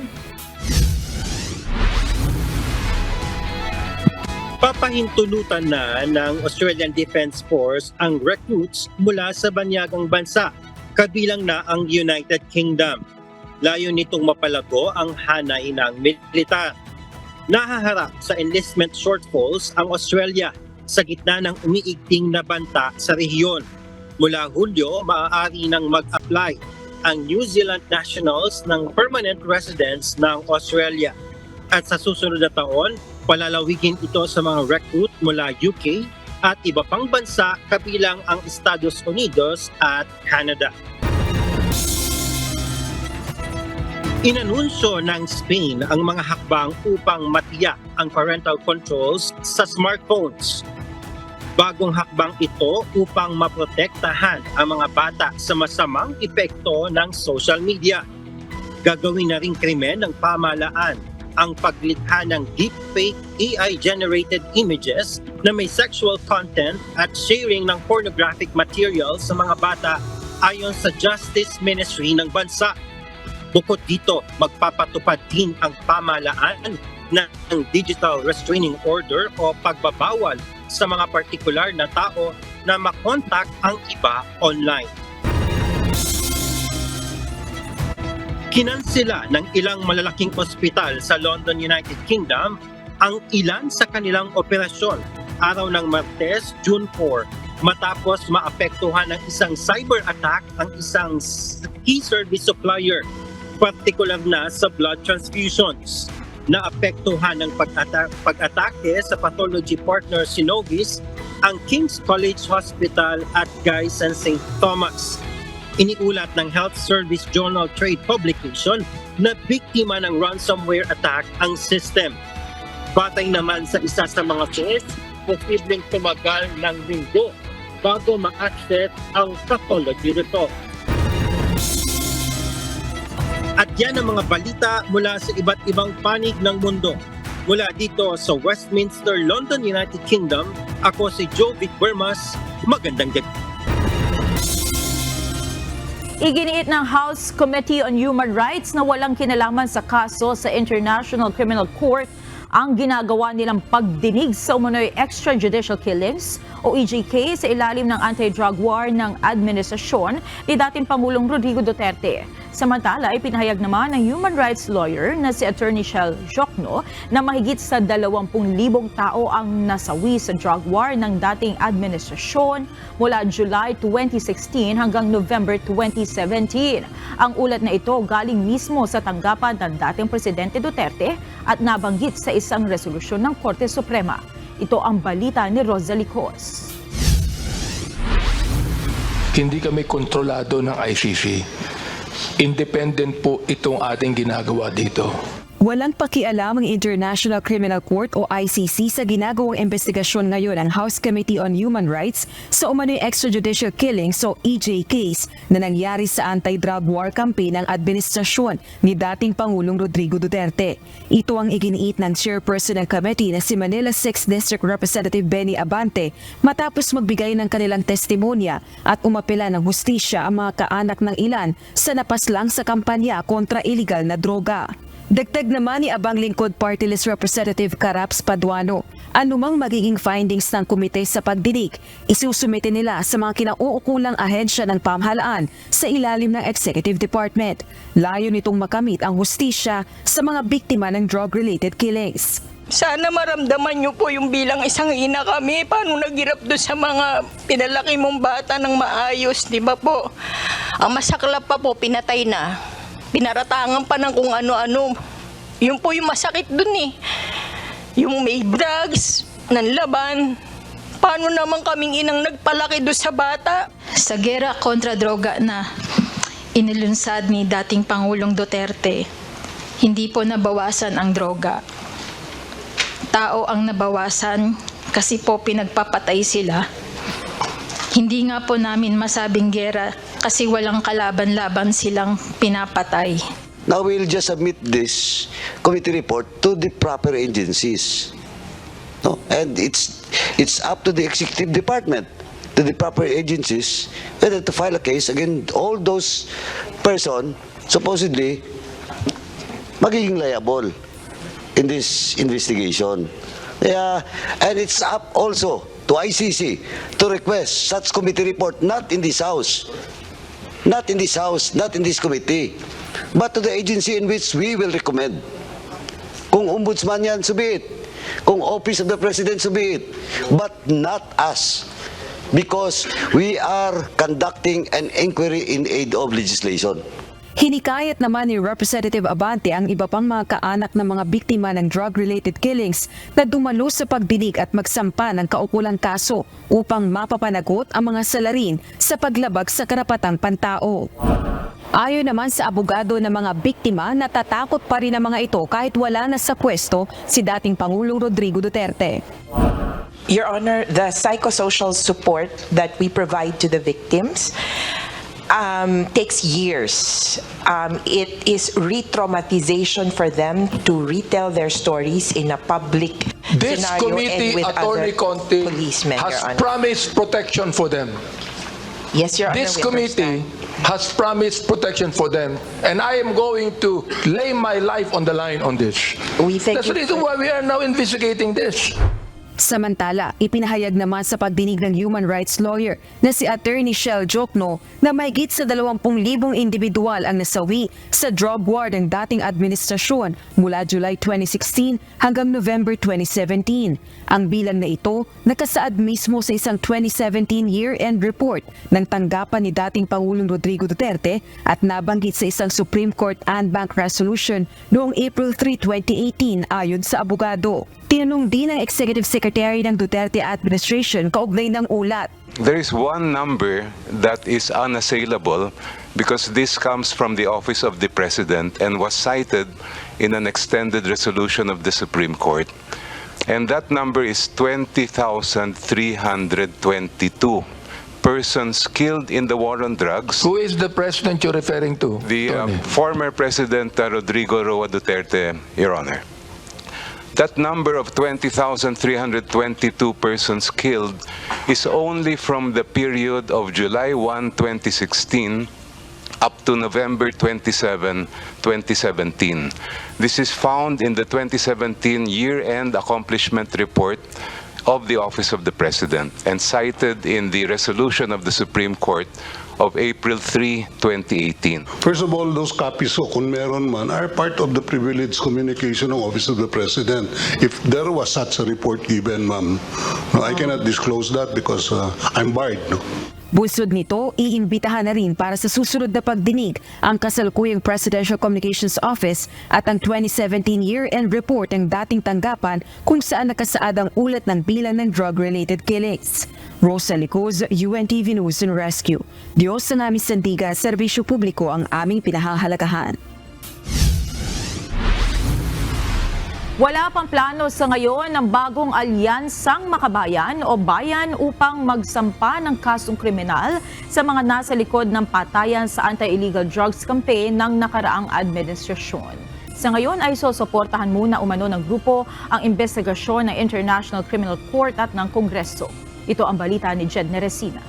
Papahintulutan na ng Australian Defence Force ang recruits mula sa banyagang bansa, kabilang na ang United Kingdom. Layo nitong mapalago ang hanay ng militar. Nahaharap sa enlistment shortfalls ang Australia sa gitna ng umiigting na banta sa rehiyon. Mula Hulyo, maaari nang mag-apply ang New Zealand nationals ng permanent residence ng Australia. At sa susunod na taon, palalawigin ito sa mga recruit mula UK at iba pang bansa kabilang ang Estados Unidos at Canada. Inanunsyo ng Spain ang mga hakbang upang matiyak ang parental controls sa smartphones. Bagong hakbang ito upang maprotektahan ang mga bata sa masamang epekto ng social media. Gagawin na ring krimen ng pamahalaan ang paglikha ng deepfake AI-generated images na may sexual content at sharing ng pornographic material sa mga bata ayon sa Justice Ministry ng bansa. Bukod dito, magpapatupad din ang pamahalaan ng Digital Restraining Order o pagbabawal sa mga partikular na tao na makontak ang iba online. Kinansela ng ilang malalaking ospital sa London, United Kingdom ang ilan sa kanilang operasyon araw ng Martes, June 4, matapos maapektuhan ng isang cyber attack ang isang key service supplier, partikular na sa blood transfusions. Naapektuhan ng pag-atake sa pathology partner Synovis ang King's College Hospital at Guy's and St. Thomas. Iniulat ng Health Service Journal Trade Publication na biktima ng ransomware attack ang system. Batay naman sa isa sa mga case, posibleng tumagal ng linggo bago ma-access ang pathology report. At yan ang mga balita mula sa iba't ibang panig ng mundo. Mula dito sa Westminster, London, United Kingdom, ako si Joe Vic Bermas. Magandang gabi. Iginiit ng House Committee on Human Rights na walang kinalaman sa kaso sa International Criminal Court ang ginagawa nilang pagdinig sa umano'y extrajudicial killings o EJK sa ilalim ng anti-drug war ng administrasyon ni dating Pangulong Rodrigo Duterte. Samantala, ipinahayag naman ng human rights lawyer na si Attorney Shell Jokno na mahigit sa 20,000 tao ang nasawi sa drug war ng dating administrasyon mula July 2016 hanggang November 2017. Ang ulat na ito galing mismo sa tanggapan ng dating Presidente Duterte at nabanggit sa isang resolusyon ng Korte Suprema. Ito ang balita ni Rosalie Cos. Hindi kami kontrolado ng ICC. Independent po itong ating ginagawa dito. Walang pakialam ang International Criminal Court o ICC sa ginagawang investigasyon ngayon ng House Committee on Human Rights sa umano'y extrajudicial killings o EJ case na nangyari sa anti-drug war campaign ng administrasyon ni dating Pangulong Rodrigo Duterte. Ito ang iginiit ng chairperson ng committee na si Manila 6th District Representative Benny Abante matapos magbigay ng kanilang testimonya at umapela ng hustisya ang mga kaanak ng ilan sa napaslang sa kampanya kontra iligal na droga. Dagdag naman ni Abang Lingkod Party List Representative Caraps Paduano, anumang magiging findings ng komite sa pagdinig, isusumite nila sa mga kinauukulang ahensya ng pamahalaan sa ilalim ng Executive Department. Layo nitong makamit ang hustisya sa mga biktima ng drug-related killings. Sana maramdaman niyo po yung bilang isang ina kami, paano naghirap doon sa mga pinalaki mong bata ng maayos, di ba po? Ang masaklap pa po, pinatay na. Pinaratangan pa ng kung ano-ano. Yun po yung masakit dun eh. Yung may drugs, nanlaban. Paano naman kaming inang nagpalaki doon sa bata? Sa gera kontra droga na inilunsad ni dating Pangulong Duterte, hindi po nabawasan ang droga. Tao ang nabawasan kasi po pinagpapatay sila. Hindi nga po namin masabing gera kasi walang kalaban-laban silang pinapatay. Now we'll just submit this committee report to the proper agencies. No? And it's up to the executive department, to the proper agencies, whether to file a case against all those person supposedly magiging liable in this investigation. And it's up also to ICC to request such committee report, not in this house, not in this house, not in this committee, but to the agency in which we will recommend. Kung ombudsman yan, so be it. Kung Office of the President, so be it. But not us, because we are conducting an inquiry in aid of legislation. Hinikayat naman ni Representative Abante ang iba pang mga kaanak ng mga biktima ng drug-related killings na dumalo sa pagdinig at magsampa ng kaukulang kaso upang mapapanagot ang mga salarin sa paglabag sa karapatang pantao. Ayon naman sa abogado ng mga biktima, natatakot pa rin ang mga ito kahit wala na sa pwesto si dating Pangulong Rodrigo Duterte. Your Honor, the psychosocial support that we provide to the victims takes years. It is re-traumatization for them to retell their stories in a public This scenario committee, and with Attorney other Conte, policemen, has Your Honor. promised protection for them. Yes, Your Honor, This we committee has promised protection for them, and I am going to lay my life on the line on this. That's the reason why we are now investigating this. Samantala, ipinahayag naman sa pagdinig ng human rights lawyer na si Attorney Shell Jokno na mahigit sa 20,000 individual ang nasawi sa drug war ng dating administrasyon mula July 2016 hanggang November 2017. Ang bilang na ito nakasaad mismo sa isang 2017 year-end report ng tanggapan ni dating Pangulong Rodrigo Duterte at nabanggit sa isang Supreme Court and Bank resolution noong April 3, 2018 ayon sa abogado. Tinanong din ng Executive Secretary ng Duterte Administration kaugnay ng ulat. There is one number that is unassailable because this comes from the Office of the President and was cited in an extended resolution of the Supreme Court. And that number is 20,322 persons killed in the war on drugs. Who is the president you're referring to? The former President Rodrigo Roa Duterte, Your Honor. That number of 20,322 persons killed is only from the period of July 1, 2016 up to November 27, 2017. This is found in the 2017 year-end accomplishment report of the Office of the President and cited in the resolution of the Supreme Court of April 3, 2018. First of all, those copies, so kung meron man, are part of the privileged communication ng Office of the President. If there was such a report given, ma'am, no, I cannot disclose that because I'm barred. No? Busod nito, iimbitahan na rin para sa susunod na pagdinig ang kasalukuyang Presidential Communications Office at ang 2017 year-end report ng dating tanggapan kung saan nakasaad ang ulat ng bilang ng drug-related killings. Rosa Licuz, UNTV News and Rescue. Diyos sa aming sandigan, serbisyo publiko ang aming pinahahalagahan. Wala pang plano sa ngayon ng bagong alyansang makabayan o bayan upang magsampa ng kasong kriminal sa mga nasa likod ng patayan sa anti-illegal drugs campaign ng nakaraang administrasyon. Sa ngayon ay susuportahan muna umano ng grupo ang investigasyon ng International Criminal Court at ng Kongreso. Ito ang balita ni Jed Neresina.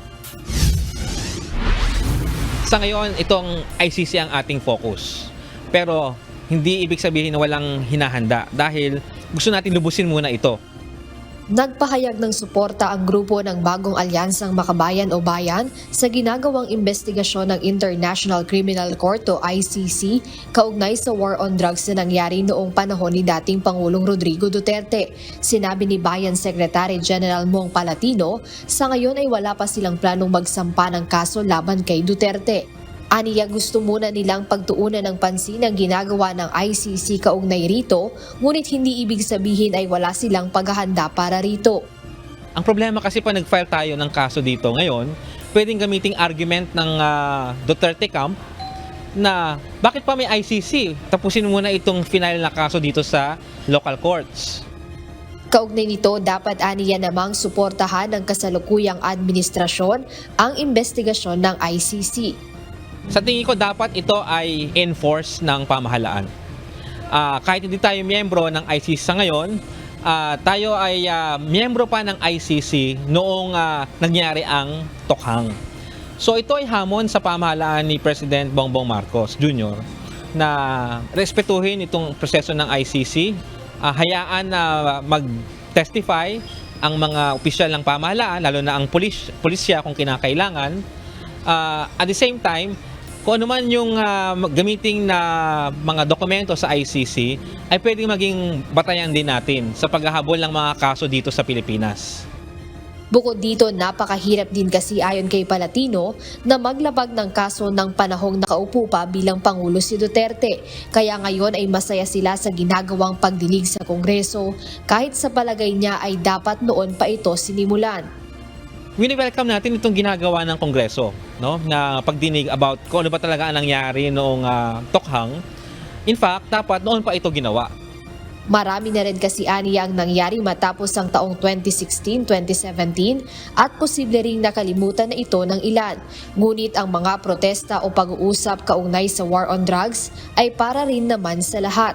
Sa ngayon, itong ICC ang ating focus. Pero hindi ibig sabihin na walang hinahanda dahil gusto natin lubusin muna ito. Nagpahayag ng suporta ang grupo ng Bagong Alyansang Makabayan o Bayan sa ginagawang investigasyon ng International Criminal Court o ICC kaugnay sa war on drugs na nangyari noong panahon ni dating Pangulong Rodrigo Duterte. Sinabi ni Bayan Secretary General Mong Palatino, sa ngayon ay wala pa silang planong magsampa ng kaso laban kay Duterte. Aniya gusto muna nilang pagtuunan ng pansin ang ginagawa ng ICC kaugnay rito, ngunit hindi ibig sabihin ay wala silang paghahanda para rito. Ang problema kasi pa nag-file tayo ng kaso dito ngayon, pwedeng gamiting argument ng Duterte camp na bakit pa may ICC? Tapusin muna itong final na kaso dito sa local courts. Kaugnay nito, dapat aniya namang suportahan ng kasalukuyang administrasyon ang investigasyon ng ICC. Sa tingin ko dapat ito ay enforce ng pamahalaan. Kahit hindi tayo miyembro ng ICC sa ngayon, tayo ay miyembro pa ng ICC noong nangyari ang tokhang. So ito ay hamon sa pamahalaan ni President Bongbong Marcos Jr. na respetuhin itong proseso ng ICC, hayaan na mag-testify ang mga opisyal ng pamahalaan, lalo na ang pulisya kung kinakailangan. At the same time, kung ano man yung gamiting na mga dokumento sa ICC ay pwedeng maging batayan din natin sa paghahabol ng mga kaso dito sa Pilipinas. Bukod dito, napakahirap din kasi ayon kay Palatino na maglabag ng kaso ng panahong nakaupo pa bilang Pangulo si Duterte. Kaya ngayon ay masaya sila sa ginagawang pagdinig sa Kongreso kahit sa palagay niya ay dapat noon pa ito sinimulan. Wini-welcome natin itong ginagawa ng Kongreso, no? Na pagdinig about kung ano ba talaga ang nangyari noong tokhang. In fact, dapat noon pa ito ginawa. Marami na rin kasi aniya ang nangyari matapos ang taong 2016, 2017 at posible ring nakalimutan na ito ng ilan. Ngunit ang mga protesta o pag-uusap kaugnay sa war on drugs ay para rin naman sa lahat.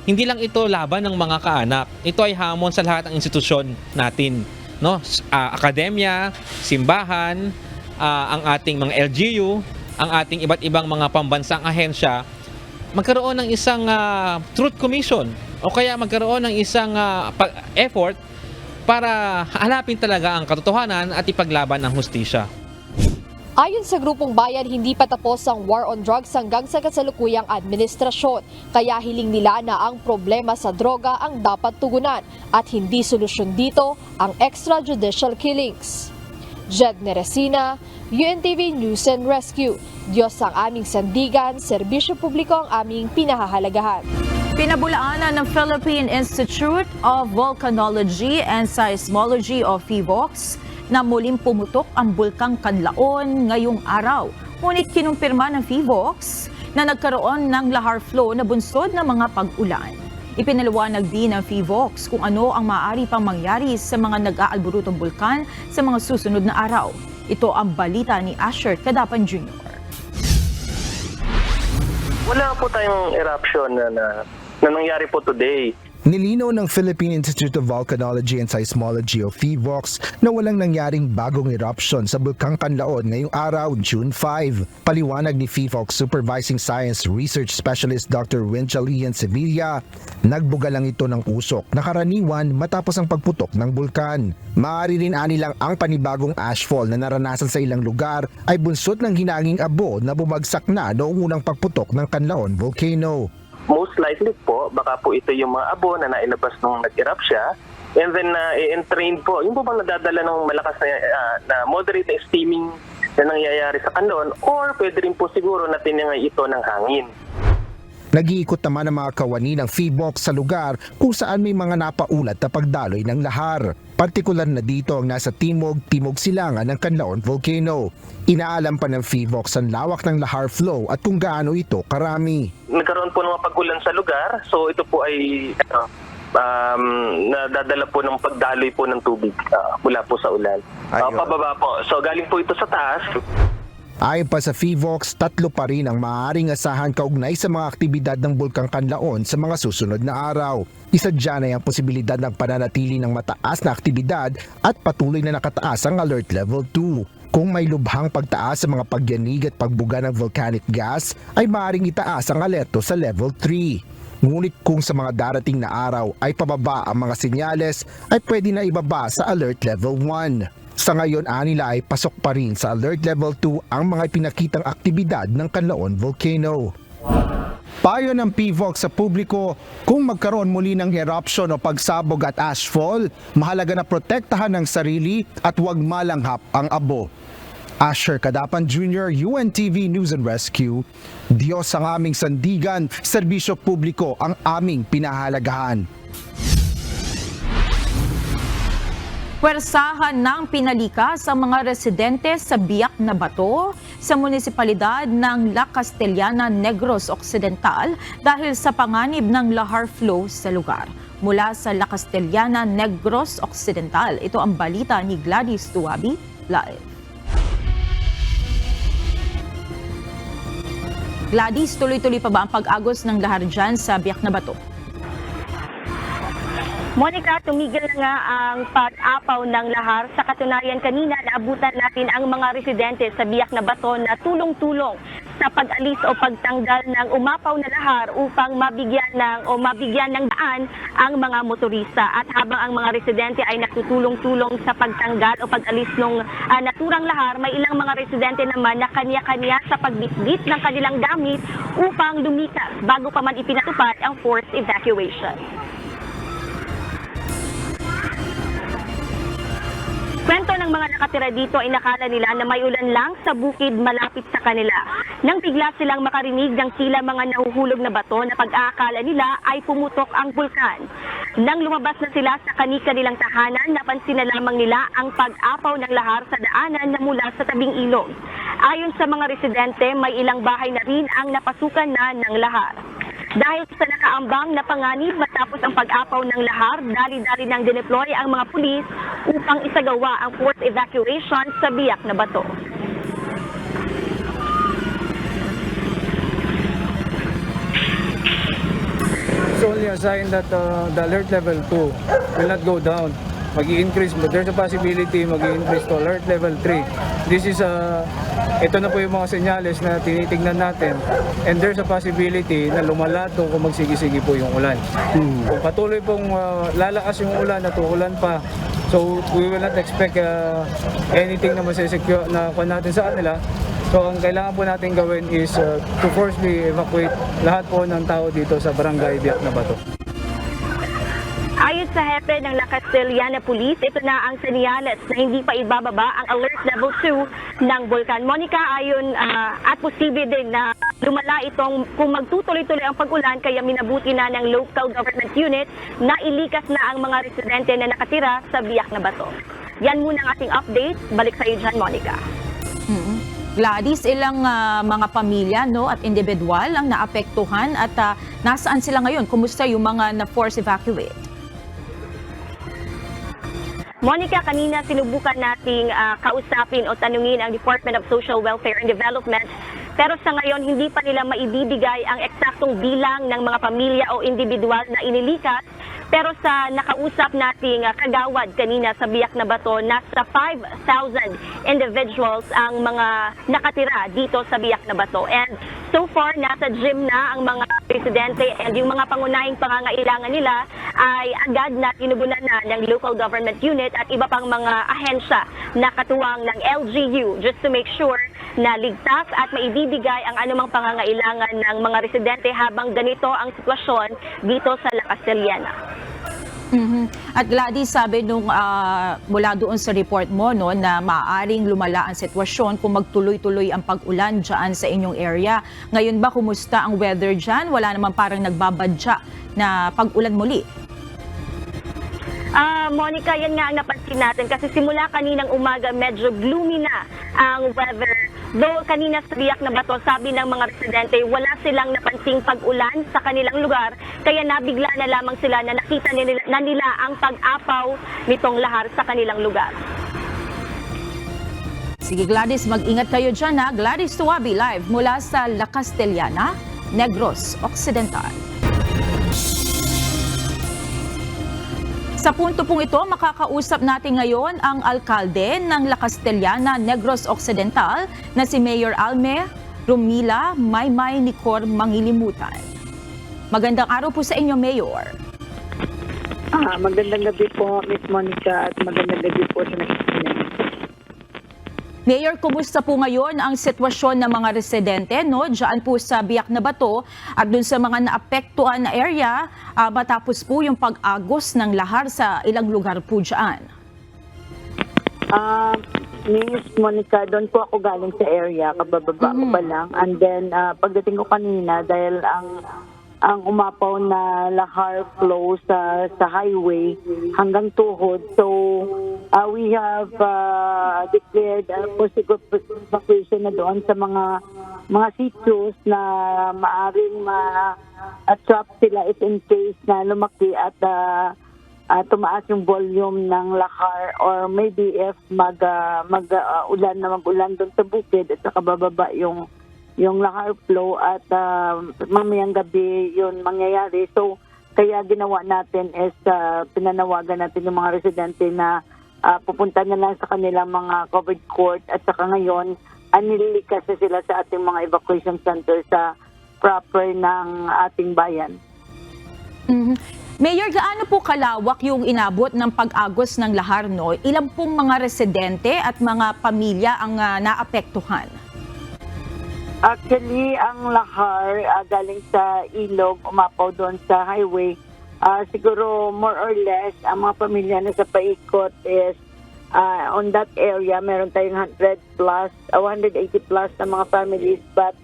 Hindi lang ito laban ng mga kaanak. Ito ay hamon sa lahat ng institusyon natin. No, akademya, simbahan, ang ating mga LGU, ang ating iba't ibang mga pambansang ahensya, magkaroon ng isang truth commission o kaya magkaroon ng isang effort para hanapin talaga ang katotohanan at ipaglaban ang hustisya. Ayon sa Grupong Bayan, hindi pa tapos ang war on drugs hanggang sa kasalukuyang administrasyon. Kaya hiling nila na ang problema sa droga ang dapat tugunan at hindi solusyon dito ang extrajudicial killings. Jed Neresina, UNTV News and Rescue. Diyos ang aming sandigan, serbisyo publiko ang aming pinahahalagahan. Pinabulaanan ng Philippine Institute of Volcanology and Seismology o PHIVOLCS na muling pumutok ang Bulkang Kanlaon ngayong araw. Ngunit kinumpirma ng PHIVOLCS na nagkaroon ng lahar flow na bunsod ng mga pag-ulan. Ipinaliwanag din ng PHIVOLCS kung ano ang maaari pang mangyari sa mga nag-aalburutong bulkan sa mga susunod na araw. Ito ang balita ni Asher Cadapan Jr. Wala po tayong eruption na nangyari po today. Nilinaw ng Philippine Institute of Volcanology and Seismology o PHIVOLCS na walang nangyaring bagong eruption sa Bulkang Kanlaon ngayong araw, June 5. Paliwanag ni PHIVOLCS Supervising Science Research Specialist Dr. Winchalian Sevilla, nagbuga lang ito ng usok na karaniwan matapos ang pagputok ng bulkan. Maaari rin anilang ang panibagong ashfall na naranasan sa ilang lugar ay bunsod ng hinanging abo na bumagsak na noong unang pagputok ng Kanlaon Volcano. Most likely po, baka po ito yung mga abo na nailabas nung nag-erupt siya. And then i-entrain po, yung po bang nadadala ng malakas na moderate na steaming na nangyayari sa Kanlaon, or pwede rin po siguro na tinangay ito ng hangin. Nag-iikot naman ang mga kawani ng PHIVOLCS sa lugar kung saan may mga napaulat na pagdaloy ng lahar. Partikular na dito ang nasa timog silangan ng Kanlaon Volcano. Inaalam pa ng PHIVOLCS ang lawak ng lahar flow at kung gaano ito karami. Nagkaroon po ng mga pag-ulan sa lugar, so ito po ay nadadala po ng pagdaloy po ng tubig mula po sa ulan. Pababa po. So galing po ito sa taas. Ayon pa sa PHIVOLCS, 3 pa rin ang maaaring asahan kaugnay sa mga aktibidad ng Bulkang Kanlaon sa mga susunod na araw. Isa dyan ay ang posibilidad ng pananatili ng mataas na aktibidad at patuloy na nakataas ang Alert Level 2. Kung may lubhang pagtaas sa mga pagyanig at pagbuga ng volcanic gas, ay maaaring itaas ang alerto sa level 3. Ngunit kung sa mga darating na araw ay pababa ang mga senyales, ay pwede na ibaba sa alert level 1. Sa ngayon, anila ay pasok pa rin sa alert level 2 ang mga ipinakitang aktibidad ng Canlaon Volcano. Payo ng PVOC sa publiko, kung magkaroon muli ng eruption o pagsabog at ashfall, mahalaga na protektahan ng sarili at huwag malanghap ang abo. Asher Cadapan Jr., UNTV News and Rescue. Diyos ang aming sandigan, serbisyo publiko ang aming pinahalagahan. Pwersahan ng pinalikas ang mga residente sa Biak na Bato sa munisipalidad ng La Castellana, Negros Occidental dahil sa panganib ng lahar flow sa lugar. Mula sa La Castellana, Negros Occidental, ito ang balita ni Gladys Tuabi, live. Gladys, tuloy-tuloy pa ba ang pag-agos ng lahar dyan sa Biak na Bato? Monica, tumigil na nga ang pag-apaw ng lahar. Sa katunayan, kanina naabutan natin ang mga residente sa Biak na Bato na tulong-tulong sa pag-alis o pagtanggal ng umapaw na lahar upang mabigyan ng daan ang mga motorista. At habang ang mga residente ay natutulong-tulong sa pagtanggal o pag-alis ng naturang lahar, may ilang mga residente naman na kanya-kanya sa pagbitbit ng kanilang gamit upang lumikas bago pa man ipinatupad ang forced evacuation. Kwento ng mga nakatira dito ay nakala nila na may ulan lang sa bukid malapit sa kanila. Nang bigla silang makarinig ng tila mga nahuhulog na bato na pag-aakala nila ay pumutok ang bulkan. Nang lumabas na sila sa kanilang tahanan, napansin na lamang nila ang pag-apaw ng lahar sa daanan na mula sa tabing ilog. Ayon sa mga residente, may ilang bahay na rin ang napasukan na ng lahar. Dahil sa nakaambang na panganib matapos ang pag-apaw ng lahar, dali-dali nang dineploy ang mga pulis upang isagawa ang forced evacuation sa Biak na Bato. It's only a sign that the alert level 2 will not go down. Mag-i-increase, but there's a possibility mag-i-increase to alert level 3. This is ito na po yung mga senyales na tinitignan natin, and there's a possibility na lumalato kung magsigi-sigi po yung ulan. Kung patuloy pong lalakas yung ulan at uulan pa, so we will not expect anything na masisecure na kuha natin sa kanila. So ang kailangan po natin gawin is to forcibly evacuate lahat po ng tao dito sa Barangay Biak na Bato. Ayon sa hepe ng La Castellana Police, ito na ang senyales na hindi pa ibababa ang alert level 2 ng bulkan. Monica, ayon at posible din na lumala itong kung magtutuloy-tuloy ang pag-ulan, kaya minabuti na ng local government unit na ilikas na ang mga residente na nakatira sa Biak na Bato. Yan muna ang ating update. Balik sa iyo dyan, Monica. Gladys, ilang mga pamilya at individual ang naapektuhan at nasaan sila ngayon? Kumusta yung mga na-force evacuate? Monica, kanina sinubukan nating kausapin o tanungin ang Department of Social Welfare and Development, pero sa ngayon hindi pa nila maibibigay ang eksaktong bilang ng mga pamilya o individual na inilikas. Pero sa nakausap nating kagawad kanina sa Biak na Bato, nasa 5,000 individuals ang mga nakatira dito sa Biak na Bato. And so far, nasa gym na ang mga residente, and yung mga pangunahing pangangailangan nila ay agad na tinugunan na ng local government unit at iba pang mga ahensya na katuwang ng LGU, just to make sure na ligtas at maibibigay ang anumang pangangailangan ng mga residente habang ganito ang sitwasyon dito sa La Castellana. At Gladys, sabi nung mula doon sa report mo na maaaring lumala ang sitwasyon kung magtuloy-tuloy ang pag-ulan dyan sa inyong area. Ngayon ba, kumusta ang weather dyan? Wala naman parang nagbabadya na pag-ulan muli. Monica, yan nga ang napansin natin kasi simula kaninang umaga medyo gloomy na ang weather. Though kanina sa Biak na Bato, sabi ng mga residente, wala silang napansing pag-ulan sa kanilang lugar, kaya nabigla na lamang sila na nakita nila ang pag-apaw nitong lahar sa kanilang lugar. Sige Gladys, mag-ingat kayo dyan ha. Gladys Tuabi live mula sa La Castellana, Negros Occidental. Sa punto pong ito, makakausap natin ngayon ang alkalde ng La Castellana, Negros Occidental na si Mayor Alme Romila Maymay Nicor Mangilimutan. Magandang araw po sa inyo, Mayor. Magandang gabi po, Ms. Monica, at magandang gabi po sa nakikinig. Mayor, kumusta po ngayon ang sitwasyon ng mga residente diyan po sa Biak na Bato at dun sa mga naapektuhan na area matapos po yung pag-agos ng lahar sa ilang lugar po diyan? Miss Monica, doon po ako galing sa area, kabababa ko pa lang. And then, pagdating ko kanina, dahil ang umapaw na lahar flow sa highway hanggang tuhod. So, we have declared possible evacuation na doon sa mga sitios na maaring ma-trap sila if in case na lumaki at tumaas yung volume ng lahar, or maybe if mag-ulan doon sa bukid at saka bababa yung lahar flow at mamayang gabi yun mangyayari. So, kaya ginawa natin is pinanawagan natin yung mga residente na pupunta na lang sa kanilang mga covered court at saka ngayon nililikas na sila sa ating mga evacuation center sa proper ng ating bayan. Mayor, gaano po kalawak yung inabot ng pag-agos ng lahar, no? Ilan pong mga residente at mga pamilya ang naapektuhan? Actually, ang lahar galing sa ilog, umapaw doon sa highway. Siguro more or less, ang mga pamilya na sa paikot is on that area, meron tayong 180 plus na mga families. But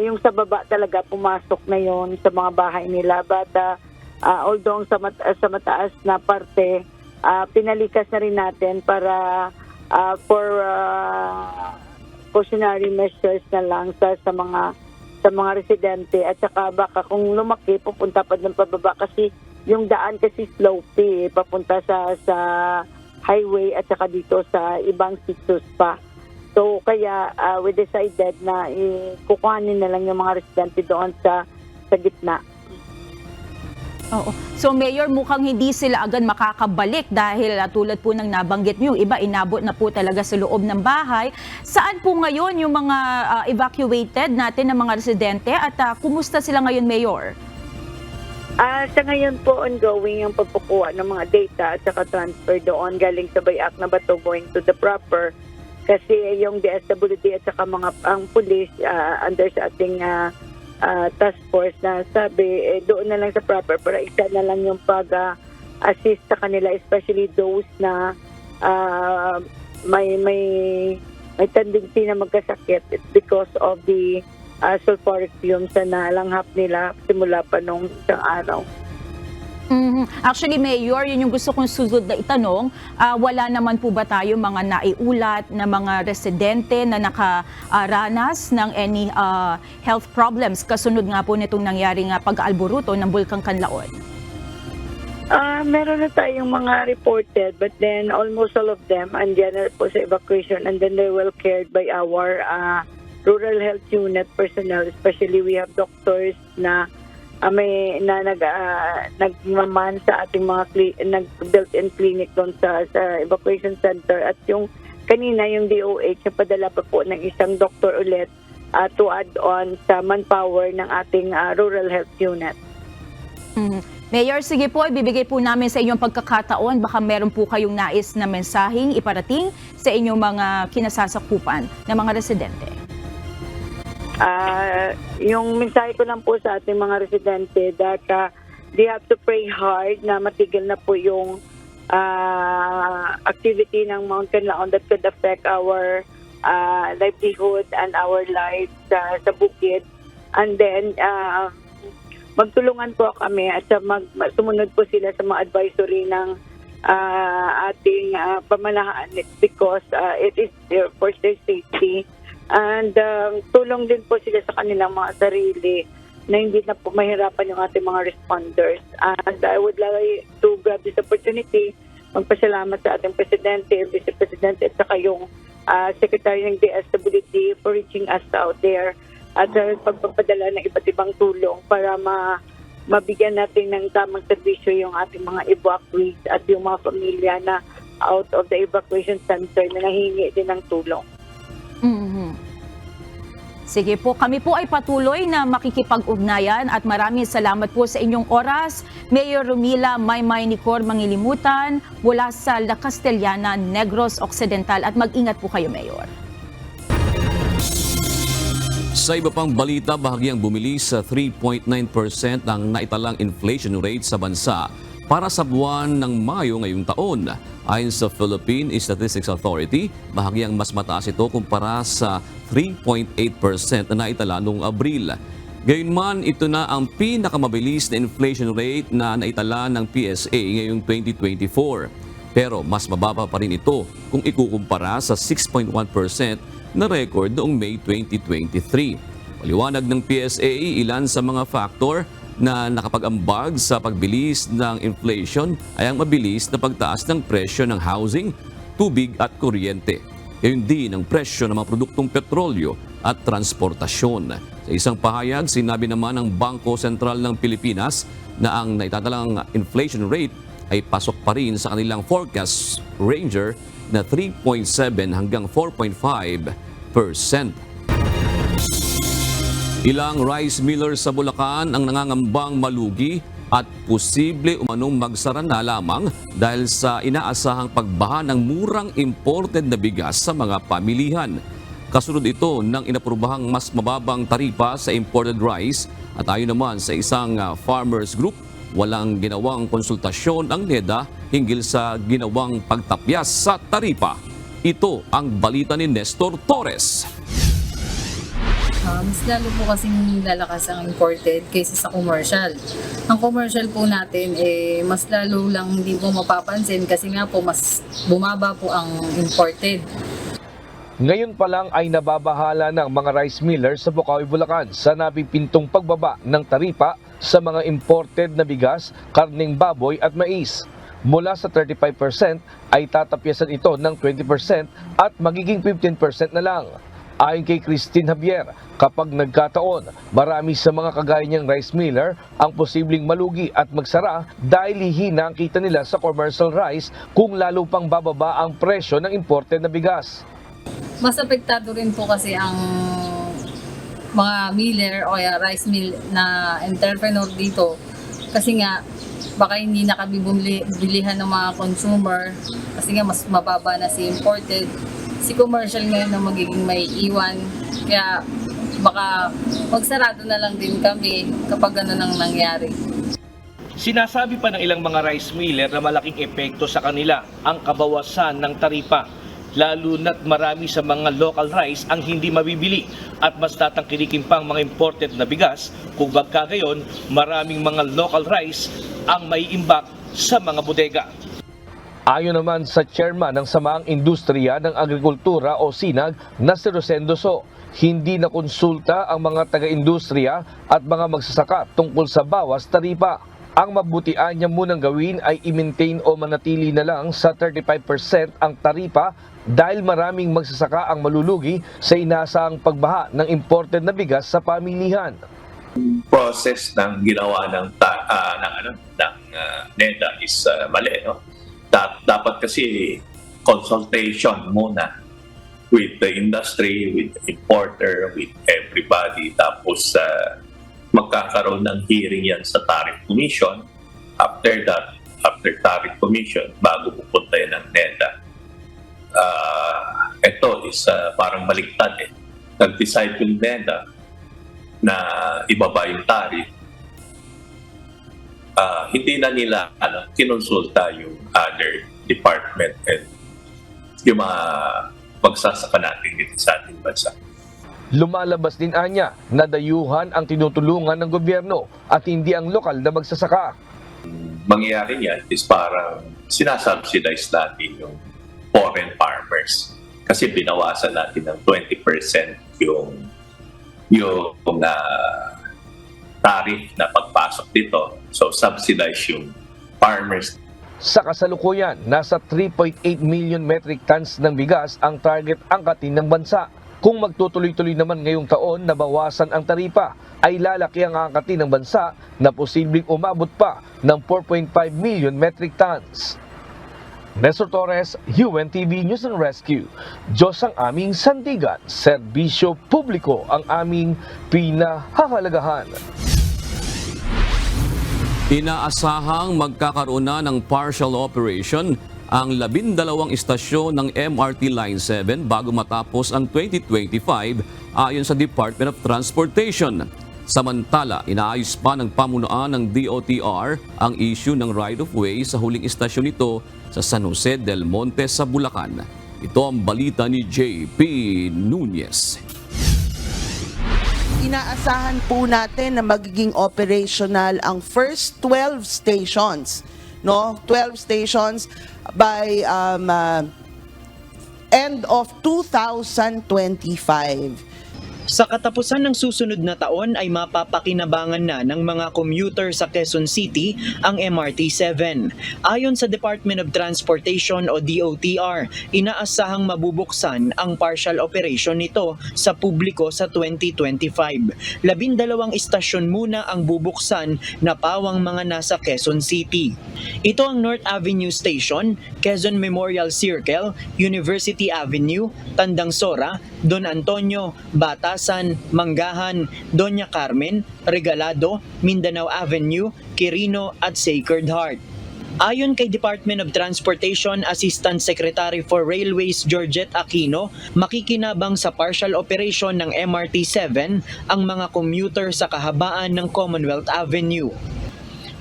yung sa baba talaga, pumasok na yon sa mga bahay nila. But although sa mataas na parte, pinalikas na rin natin para for cautionary measures na lang sa mga residente, at saka baka kung lumaki pupunta pa ng pababa kasi yung daan kasi slopey papunta sa highway at saka dito sa ibang sitios pa. So kaya we decided na kukuhanin na lang yung mga residente doon sa gitna. Oo. So Mayor, mukhang hindi sila agad makakabalik dahil tulad po ng nabanggit niyo, iba inabot na po talaga sa loob ng bahay. Saan po ngayon yung mga evacuated natin ng mga residente at kumusta sila ngayon, Mayor? Sa ngayon po, ongoing yung pagkukuha ng mga data at saka transfer doon galing sa Biak na Bato going to the proper. Kasi yung DSWD at saka ang police under sa ating task force na sabi, doon na lang sa proper para isa na lang yung pag-assist sa kanila, especially those na may tendency na magkasakit. It's because of the sulfuric fumes na nalanghap nila simula pa nung isang araw. Actually, Mayor, yun yung gusto kong susunod na itanong. Wala naman po ba tayo mga naiulat na mga residente na nakaranas ng any health problems kasunod nga po nitong nangyaring pag-alboruto ng Bulkang Kanlaon? Meron na tayong mga reported, but then almost all of them andyan po sa evacuation, and then they're well cared by our rural health unit personnel. Especially we have doctors na nagmaman sa ating mga built-in clinic doon sa evacuation center, at yung kanina yung DOH na padala pa po ng isang doktor ulit to add on sa manpower ng ating rural health unit. Mayor, sige po, ibibigay po namin sa inyong pagkakataon. Baka meron po kayong nais na mensaheng iparating sa inyong mga kinasasakupan ng mga residente. Yung mensahe ko lang po sa ating mga residente that they have to pray hard na matigil na po yung activity ng Mount Kanlaon that could affect our livelihood and our lives sa bukid. And then, magtulungan po kami at sumunod po sila sa mga advisory ng ating pamahalaan because it is there for their safety. And tulong din po sila sa kanilang mga sarili na hindi na po mahirapan yung ating mga responders. And I would like to grab this opportunity, magpasalamat sa ating Presidente, Vice Presidente at saka yung Secretary ng DSWD for reaching us out there at pagpapadala ng iba't ibang tulong para mabigyan natin ng tamang serbisyo yung ating mga evacuees at yung mga pamilya na out of the evacuation center na nahingi din ng tulong. Sige po, kami po ay patuloy na makikipag-ugnayan at maraming salamat po sa inyong oras. Mayor Romila Maymay Nicor Mangilimutan mula sa La Castellana, Negros Occidental, at mag-ingat po kayo, Mayor. Sa iba pang balita, bahagyang bumili sa 3.9% ang naitalang inflation rate sa bansa para sa buwan ng Mayo ngayong taon. Ayon sa Philippine Statistics Authority, bahagyang mas mataas ito kumpara sa 3.8% na naitala noong Abril. Gayunman, ito na ang pinakamabilis na inflation rate na naitala ng PSA ngayong 2024. Pero mas mababa pa rin ito kung ikukumpara sa 6.1% na record noong May 2023. Paliwanag ng PSA, ilan sa mga factor na nakapag-ambag sa pagbilis ng inflation ay ang mabilis na pagtaas ng presyo ng housing, tubig at kuryente. Gayon din ang presyo ng mga produktong petrolyo at transportasyon. Sa isang pahayag, sinabi naman ng Bangko Sentral ng Pilipinas na ang naitatalang inflation rate ay pasok pa rin sa kanilang forecast ranger na 3.7 hanggang 4.5%. Ilang rice millers sa Bulacan ang nangangambang malugi at posible umanong magsara na lamang dahil sa inaasahang pagbaha ng murang imported na bigas sa mga pamilihan. Kasunod ito ng inaprubahang mas mababang taripa sa imported rice at ayon naman sa isang farmers group, walang ginawang konsultasyon ang NEDA hinggil sa ginawang pagtapyas sa taripa. Ito ang balita ni Nestor Torres. Mas lalo po kasing lalakas ang imported kaysa sa commercial. Ang commercial po natin, mas lalo lang hindi po mapapansin kasi nga po mas bumaba po ang imported. Ngayon pa lang ay nababahala ng mga rice millers sa Bukawi, Bulacan sa napipintong pagbaba ng taripa sa mga imported na bigas, karneng baboy at mais. Mula sa 35% ay tatapyasan ito ng 20% at magiging 15% na lang. Ayon kay Christine Javier, kapag nagkataon, marami sa mga kagaya niyang rice miller ang posibleng malugi at magsara dahil hihina ang kita nila sa commercial rice kung lalo pang bababa ang presyo ng imported na bigas. Mas apektado rin po kasi ang mga miller o rice mill na entrepreneur dito kasi nga baka hindi nakabibilihan ng mga consumer kasi nga mas mababa na si imported. Si commercial ngayon na magiging may iwan. Kaya baka magsarado na lang din kami kapag gano'n ang nangyari. Sinasabi pa ng ilang mga rice miller na malaking epekto sa kanila ang kabawasan ng taripa. Lalo na't marami sa mga local rice ang hindi mabibili at mas tatangkilikin pang mga imported na bigas kung bagkagayon maraming mga local rice ang maiimbak sa mga bodega. Ayon naman sa chairman ng Samaang Industriya ng Agrikultura o SINAG na si Rosendo So, hindi na konsulta ang mga taga-industriya at mga magsasaka tungkol sa bawas taripa. Ang mabutian niya munang gawin ay i-maintain o manatili na lang sa 35% ang taripa dahil maraming magsasaka ang malulugi sa inaasahang pagbaha ng imported na bigas sa pamilihan. Process ng ginawa ng NEDA is mali, no? Dapat kasi consultation muna with the industry, with the importer, with everybody. Tapos magkakaroon ng hearing yan sa Tariff Commission. After that, after Tariff Commission, bago pupunta yan ng NEDA. Ito is parang baliktad eh. Nag-decide yung NEDA na ibaba yung tariff. Hindi na nila kinonsulta yung other department and yung mga magsasaka natin dito sa ating bansa. Lumalabas din anya na dayuhan ang tinutulungan ng gobyerno at hindi ang lokal na magsasaka. Mangyayari niyan is parang sinasubsidize natin yung foreign farmers kasi binawasan natin ng 20% yung tariff na pagpasok dito. So subsidize yung farmers. Sa kasalukuyan, nasa 3.8 million metric tons ng bigas ang target angkatin ng bansa. Kung magtutuloy-tuloy naman ngayong taon na bawasan ang taripa, ay lalaki ang angkatin ng bansa na posibleng umabot pa ng 4.5 million metric tons. Nestor Torres, UNTV News and Rescue. Diyos ang aming sandigan, serbisyo publiko ang aming pinahahalagahan. Inaasahang magkakaroon na ng partial operation ang 12 istasyon ng MRT Line 7 bago matapos ang 2025 ayon sa Department of Transportation. Samantala, inaayos pa ng pamunuan ng DOTR ang issue ng right-of-way sa huling istasyon nito sa San Jose del Monte sa Bulacan. Ito ang balita ni JP Nunez. Inaasahan po natin na magiging operational ang first 12 stations, no? 12 stations by end of 2025. Sa katapusan ng susunod na taon ay mapapakinabangan na ng mga commuter sa Quezon City ang MRT-7. Ayon sa Department of Transportation o DOTR, inaasahang mabubuksan ang partial operation nito sa publiko sa 2025. 12 istasyon muna ang bubuksan na pawang mga nasa Quezon City. Ito ang North Avenue Station, Quezon Memorial Circle, University Avenue, Tandang Sora, Don Antonio, Batasan, Manggahan, Doña Carmen, Regalado, Mindanao Avenue, Quirino at Sacred Heart. Ayon kay Department of Transportation Assistant Secretary for Railways Georgette Aquino, makikinabang sa partial operation ng MRT-7 ang mga commuter sa kahabaan ng Commonwealth Avenue.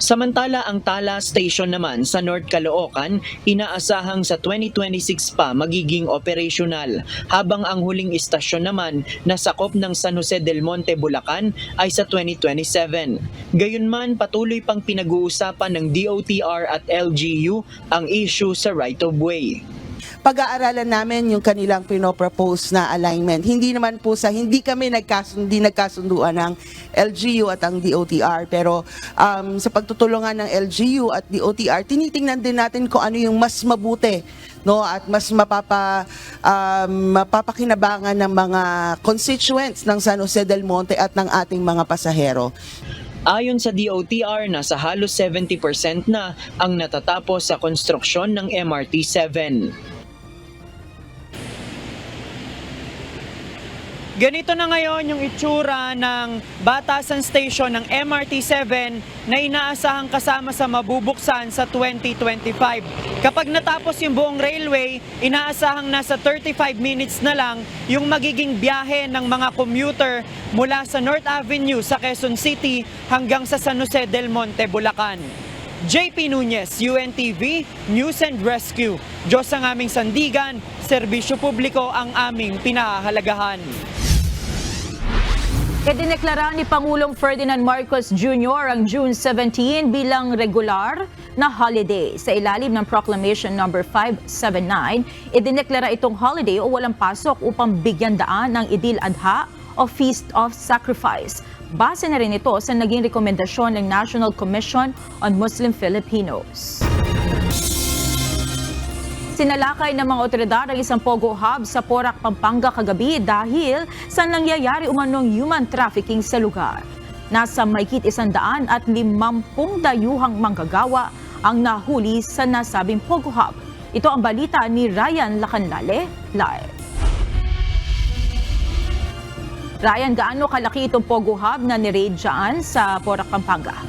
Samantala ang Tala Station naman sa North Caloocan, inaasahang sa 2026 pa magiging operational, habang ang huling istasyon naman na sakop ng San Jose del Monte, Bulacan ay sa 2027. Gayunman, patuloy pang pinag-uusapan ng DOTR at LGU ang issue sa right-of-way. Pag-aaralan namin yung kanilang pinopropose na alignment. Hindi kami nagkasunduan ng LGU at ang DOTR, pero sa pagtutulungan ng LGU at DOTR, tinitingnan din natin kung ano yung mas mabuti, no, at mas mapapakinabangan ng mga constituents ng San Jose del Monte at ng ating mga pasahero. Ayon sa DOTR, nasa halos 70% na ang natatapos sa konstruksyon ng MRT-7. Ganito na ngayon yung itsura ng Batasan Station ng MRT-7 na inaasahang kasama sa mabubuksan sa 2025. Kapag natapos yung buong railway, inaasahang nasa 35 minutes na lang yung magiging biyahe ng mga commuter mula sa North Avenue sa Quezon City hanggang sa San Jose del Monte, Bulacan. JP Nunez, UNTV, News and Rescue. Diyos ang aming sandigan, serbisyo publiko ang aming pinahahalagahan. Idineklara ni Pangulong Ferdinand Marcos Jr. ang June 17 bilang regular na holiday. Sa ilalim ng Proclamation No. 579, idineklara itong holiday o walang pasok upang bigyan daan ng Idil Adha o Feast of Sacrifice. Base na rin ito sa naging rekomendasyon ng National Commission on Muslim Filipinos. Sinalakay ng mga otoridad ang isang pogo hub sa Porac, Pampanga kagabi dahil sa nangyayari umanong human trafficking sa lugar. Nasa mahigit 150 dayuhang manggagawa ang nahuli sa nasabing pogo hub. Ito ang balita ni Ryan Lacanlale live. Ryan, gaano kalaki itong pogo hub na ni-raid dyan sa Porac, Pampanga?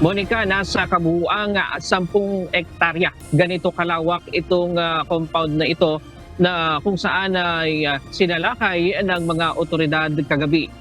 Monica, nasa kabuuang 10 hektarya. Ganito kalawak itong compound na ito na kung saan ay sinalakay ng mga otoridad kagabi.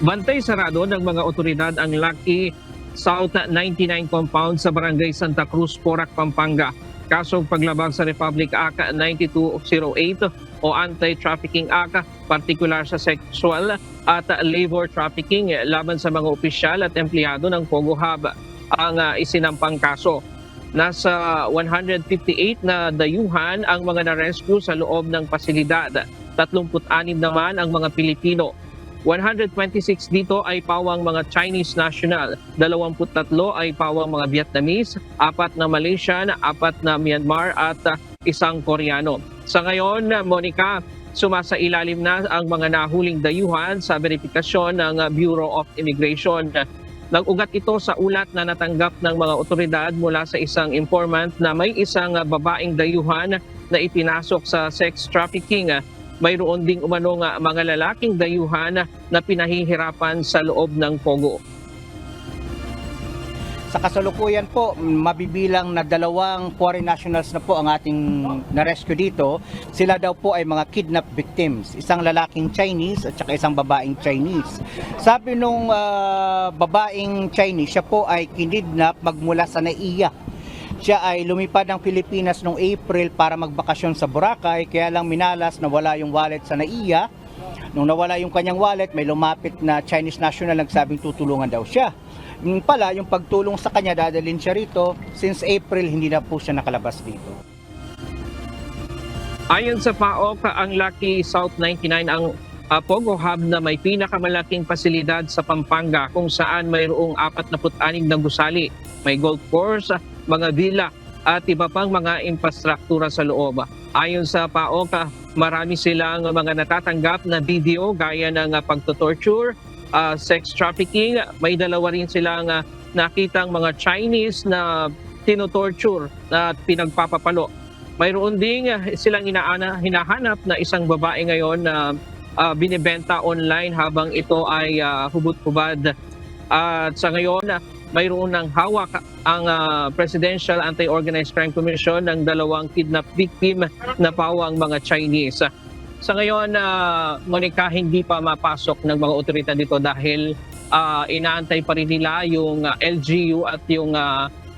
Bantay sarado ng mga otoridad ang Lucky South 99 compound sa Barangay Santa Cruz, Porac, Pampanga. Kasong paglabag sa Republic Act 9208 o Anti-Trafficking Act, partikular sa sexual at labor trafficking laban sa mga opisyal at empleyado ng Pogo Hub ang isinampang kaso. Nasa 158 na dayuhan ang mga na-rescue sa loob ng pasilidad. 36 naman ang mga Pilipino. 126 dito ay pawang mga Chinese national, 23 ay pawang mga Vietnamese, 4 na Malaysian, 4 na Myanmar at 1 Koreano. Sa ngayon, Monica, sumasailalim na ang mga nahuling dayuhan sa verifikasyon ng Bureau of Immigration. Nag-ugat ito sa ulat na natanggap ng mga otoridad mula sa isang informant na may isang babaeng dayuhan na ipinasok sa sex trafficking. Mayroon ding umanong mga lalaking dayuhan na pinahihirapan sa loob ng Pogo. Sa kasalukuyan po, mabibilang na 2 foreign nationals na po ang ating na-rescue dito. Sila daw po ay mga kidnap victims. Isang lalaking Chinese at saka isang babaeng Chinese. Sabi nung babaeng Chinese, siya po ay kinidnap magmula sa NAIA. Siya ay lumipad ng Pilipinas noong April para magbakasyon sa Boracay, kaya lang minalas na wala yung wallet sa NAIA. Nung nawala yung kanyang wallet, may lumapit na Chinese national nagsabing tutulungan daw siya. Yung pala, yung pagtulong sa kanya, dadalhin siya rito. Since April, hindi na po siya nakalabas dito. Ayon sa PAOK, ang Lucky South 99 ang Pogo Hub na may pinakamalaking pasilidad sa Pampanga kung saan mayroong 46 na gusali. May golf course, mga villa at iba pang mga infrastruktura sa loob. Ayon sa PAOK, marami silang mga natatanggap na video gaya ng pagtutorture, sex trafficking. May 2 rin silang nakitang mga Chinese na tinotorture at pinagpapapalo. Mayroon ding silang hinahanap na isang babae ngayon na binibenta online habang ito ay hubot-hubad. At sa ngayon, mayroon ng hawak ang Presidential Anti-Organized Crime Commission ng 2 kidnap victim na pawang mga Chinese. Sa ngayon, Monica, hindi pa mapasok ng mga otoridad dito dahil inaantay pa rin nila yung LGU at yung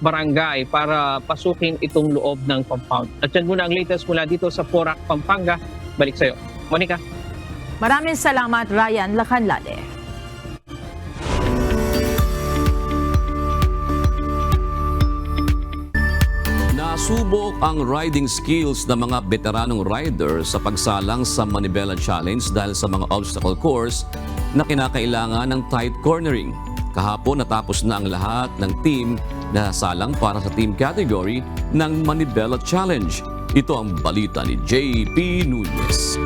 barangay para pasukin itong loob ng compound. At yan muna ang latest mula dito sa Porac, Pampanga. Balik sa'yo. Monica. Maraming salamat, Ryan Lacanlade. Nasubok ang riding skills ng mga veteranong rider sa pagsalang sa Manibela Challenge dahil sa mga obstacle course na kinakailangan ng tight cornering. Kahapon natapos na ang lahat ng team na salang para sa team category ng Manibela Challenge. Ito ang balita ni JP Nunez.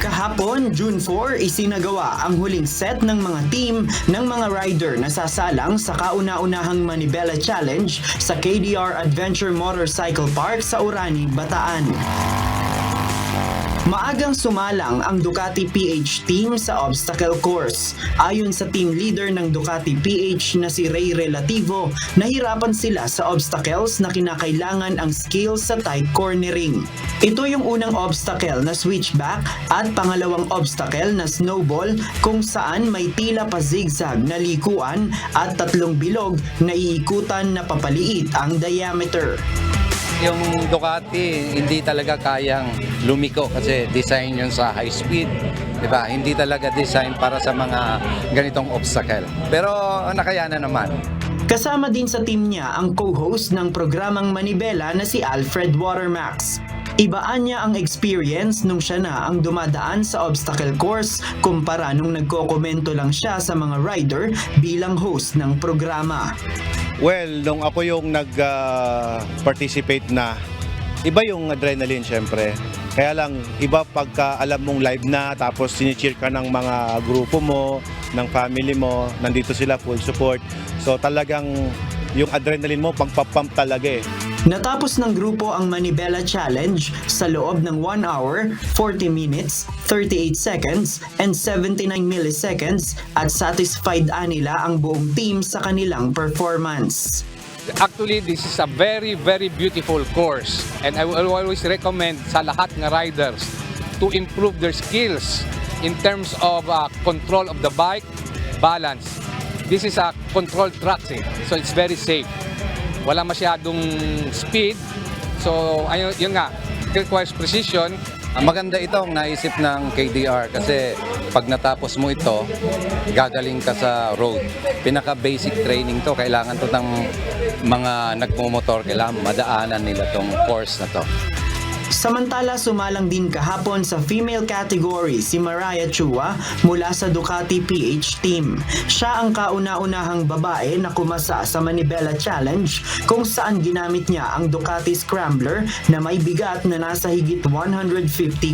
Kahapon, June 4, isinagawa ang huling set ng mga team ng mga rider na sasalang sa kauna-unahang Manibela Challenge sa KDR Adventure Motorcycle Park sa Orani, Bataan. Maagang sumalang ang Ducati PH team sa obstacle course. Ayon sa team leader ng Ducati PH na si Ray Relativo, nahirapan sila sa obstacles na kinakailangan ang skills sa tight cornering. Ito yung unang obstacle na switchback at pangalawang obstacle na snowball kung saan may tila pa zigzag na likuan at 3 bilog na iikutan na papaliit ang diameter. Yung Ducati hindi talaga kayang lumiko kasi design yun sa high speed, di ba? Hindi talaga design para sa mga ganitong obstacle. Pero nakayanan naman. Kasama din sa team niya ang co-host ng programang Manibela na si Alfred Watermax. Ibaan niya ang experience nung siya na ang dumadaan sa obstacle course kumpara nung nagkokomento lang siya sa mga rider bilang host ng programa. Well, nung ako yung nag-participate na, iba yung adrenaline syempre. Kaya lang, iba pagka alam mong live na, tapos sinicheer ka ng mga grupo mo, ng family mo, nandito sila full support. So talagang yung adrenaline mo, pagpapump talaga eh. Natapos ng grupo ang Manibela Challenge sa loob ng 1 hour, 40 minutes, 38 seconds, and 79 milliseconds at satisfied nila ang buong team sa kanilang performance. Actually, this is a very, very beautiful course and I will always recommend sa lahat ng riders to improve their skills in terms of control of the bike, balance. This is a controlled track, so it's very safe. Wala masyadong speed. So, ayun, yun nga, it requires precision. Maganda itong naisip ng KDR kasi pag natapos mo ito, gagaling ka sa road. Pinaka-basic training to. Kailangan to ng mga nagmumotor. Kailangan madaanan nila tong course na to. Samantala, sumalang din kahapon sa female category si Mariah Chua mula sa Ducati PH team. Siya ang kauna-unahang babae na kumasa sa Manibela Challenge kung saan ginamit niya ang Ducati Scrambler na may bigat na nasa higit 150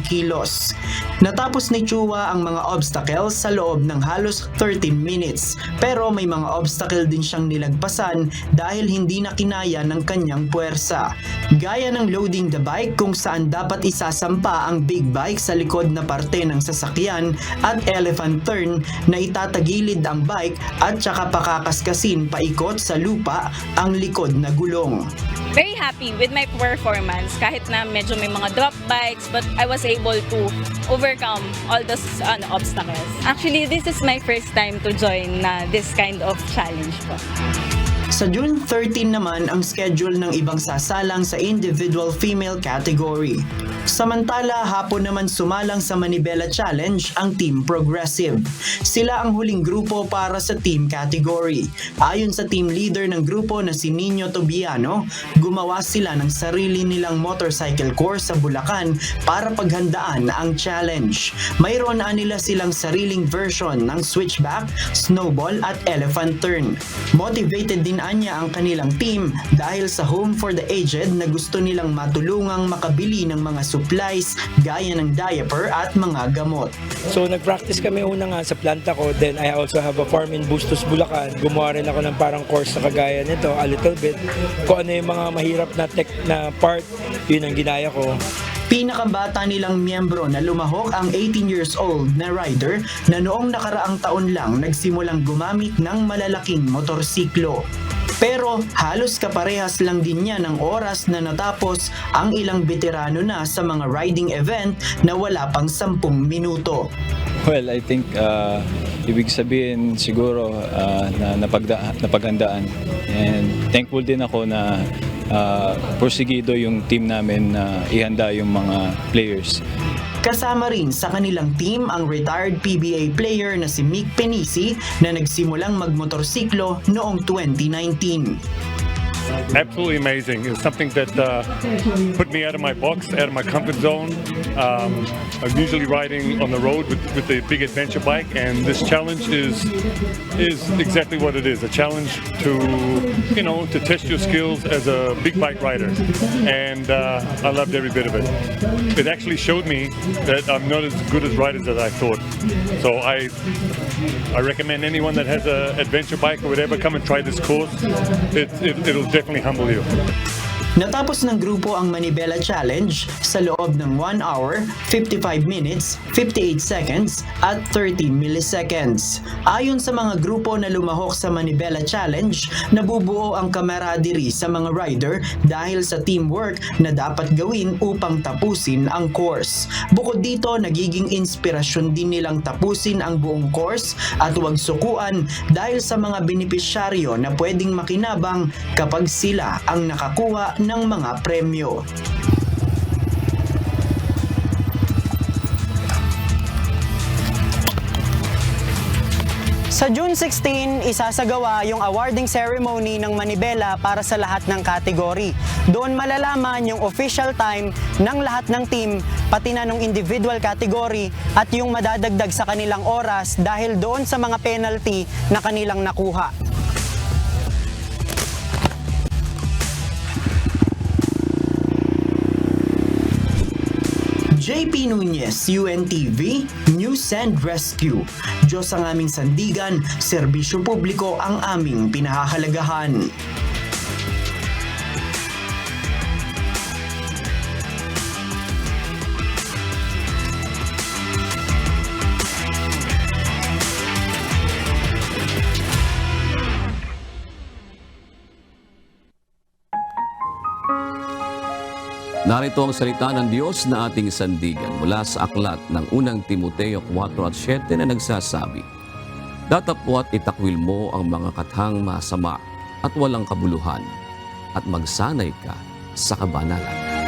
kilos. Natapos ni Chua ang mga obstacles sa loob ng halos 13 minutes, pero may mga obstacle din siyang nilagpasan dahil hindi na kinaya ng kanyang puwersa. Gaya ng loading the bike kung saan dapat isasampa ang big bike sa likod na parte ng sasakyan at elephant turn na itatagilid ang bike at saka pakakaskasin paikot sa lupa ang likod na gulong. Very happy with my performance kahit na medyo may mga drop bikes, but I was able to overcome all those obstacles. Actually, this is my first time to join this kind of challenge po. Sa June 13 naman ang schedule ng ibang sasalang sa individual female category. Samantala, hapon naman sumalang sa Manibela Challenge ang Team Progressive. Sila ang huling grupo para sa team category. Ayon sa team leader ng grupo na si Nino Tobiano, gumawa sila ng sarili nilang motorcycle course sa Bulacan para paghandaan ang challenge. Mayroon nila silang sariling version ng switchback, snowball at elephant turn. Motivated din anya ang kanilang team dahil sa Home for the Aged na gusto nilang matulungang makabili ng mga supplies gaya ng diaper at mga gamot. So nag-practice kami una nga sa planta ko, then I also have a farm in Bustos, Bulacan. Gumawa rin ako ng parang course na kagaya nito, a little bit. Kung ano yung mga mahirap na tech na part, yun ang ginaya ko. Pinakabata nilang miyembro na lumahok ang 18 years old na rider na noong nakaraang taon lang nagsimulang gumamit ng malalaking motorsiklo. Pero halos kaparehas lang din niya ng oras na natapos ang ilang veterano na sa mga riding event na wala pang 10 minuto. Well, I think ibig sabihin siguro na napaghandaan. And thankful din ako na porsigido yung team namin na ihanda yung mga players. Kasama rin sa kanilang team ang retired PBA player na si Mick Penisi na nagsimulang magmotorsiklo noong 2019. Absolutely amazing. It was something that put me out of my box, out of my comfort zone. I'm usually riding on the road with a big adventure bike, and this challenge is exactly what it is, a challenge to test your skills as a big bike rider. And I loved every bit of it. It actually showed me that I'm not as good as riders as I thought. So I recommend anyone that has an adventure bike or whatever, come and try this course. It'll definitely humble you. Natapos ng grupo ang Manibela Challenge sa loob ng 1 hour, 55 minutes, 58 seconds at 30 milliseconds. Ayon sa mga grupo na lumahok sa Manibela Challenge, nabubuo ang camaraderie sa mga rider dahil sa teamwork na dapat gawin upang tapusin ang course. Bukod dito, nagiging inspirasyon din nilang tapusin ang buong course at huwag sukuan dahil sa mga benepisyaryo na pwedeng makinabang kapag sila ang nakakuha ng mga premyo. Sa June 16, isasagawa yung awarding ceremony ng Manibela para sa lahat ng kategory. Doon malalaman yung official time ng lahat ng team, pati na ng individual category at yung madadagdag sa kanilang oras dahil doon sa mga penalty na kanilang nakuha. JP Nunez, UNTV, News and Rescue. Diyos ang aming sandigan, serbisyo publiko ang aming pinahahalagahan. Narito ang salita ng Diyos na ating sandigan mula sa aklat ng unang Timoteo 4:7 na nagsasabi, "Datapwat itakwil mo ang mga kathang masama at walang kabuluhan, at magsanay ka sa kabanalan."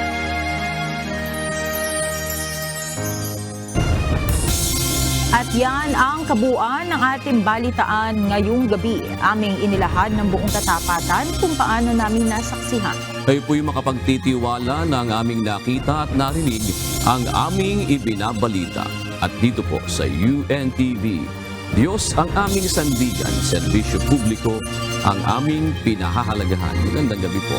At yan ang kabuuan ng ating balitaan ngayong gabi. Aming inilahad ng buong katapatan kung paano namin nasaksihan. Kayo po'y makapagtitiwala ng aming nakita at narinig ang aming ibinabalita. At dito po sa UNTV, Diyos ang aming sandigan, serbisyo publiko ang aming pinahahalagahan. Magandang gabi po.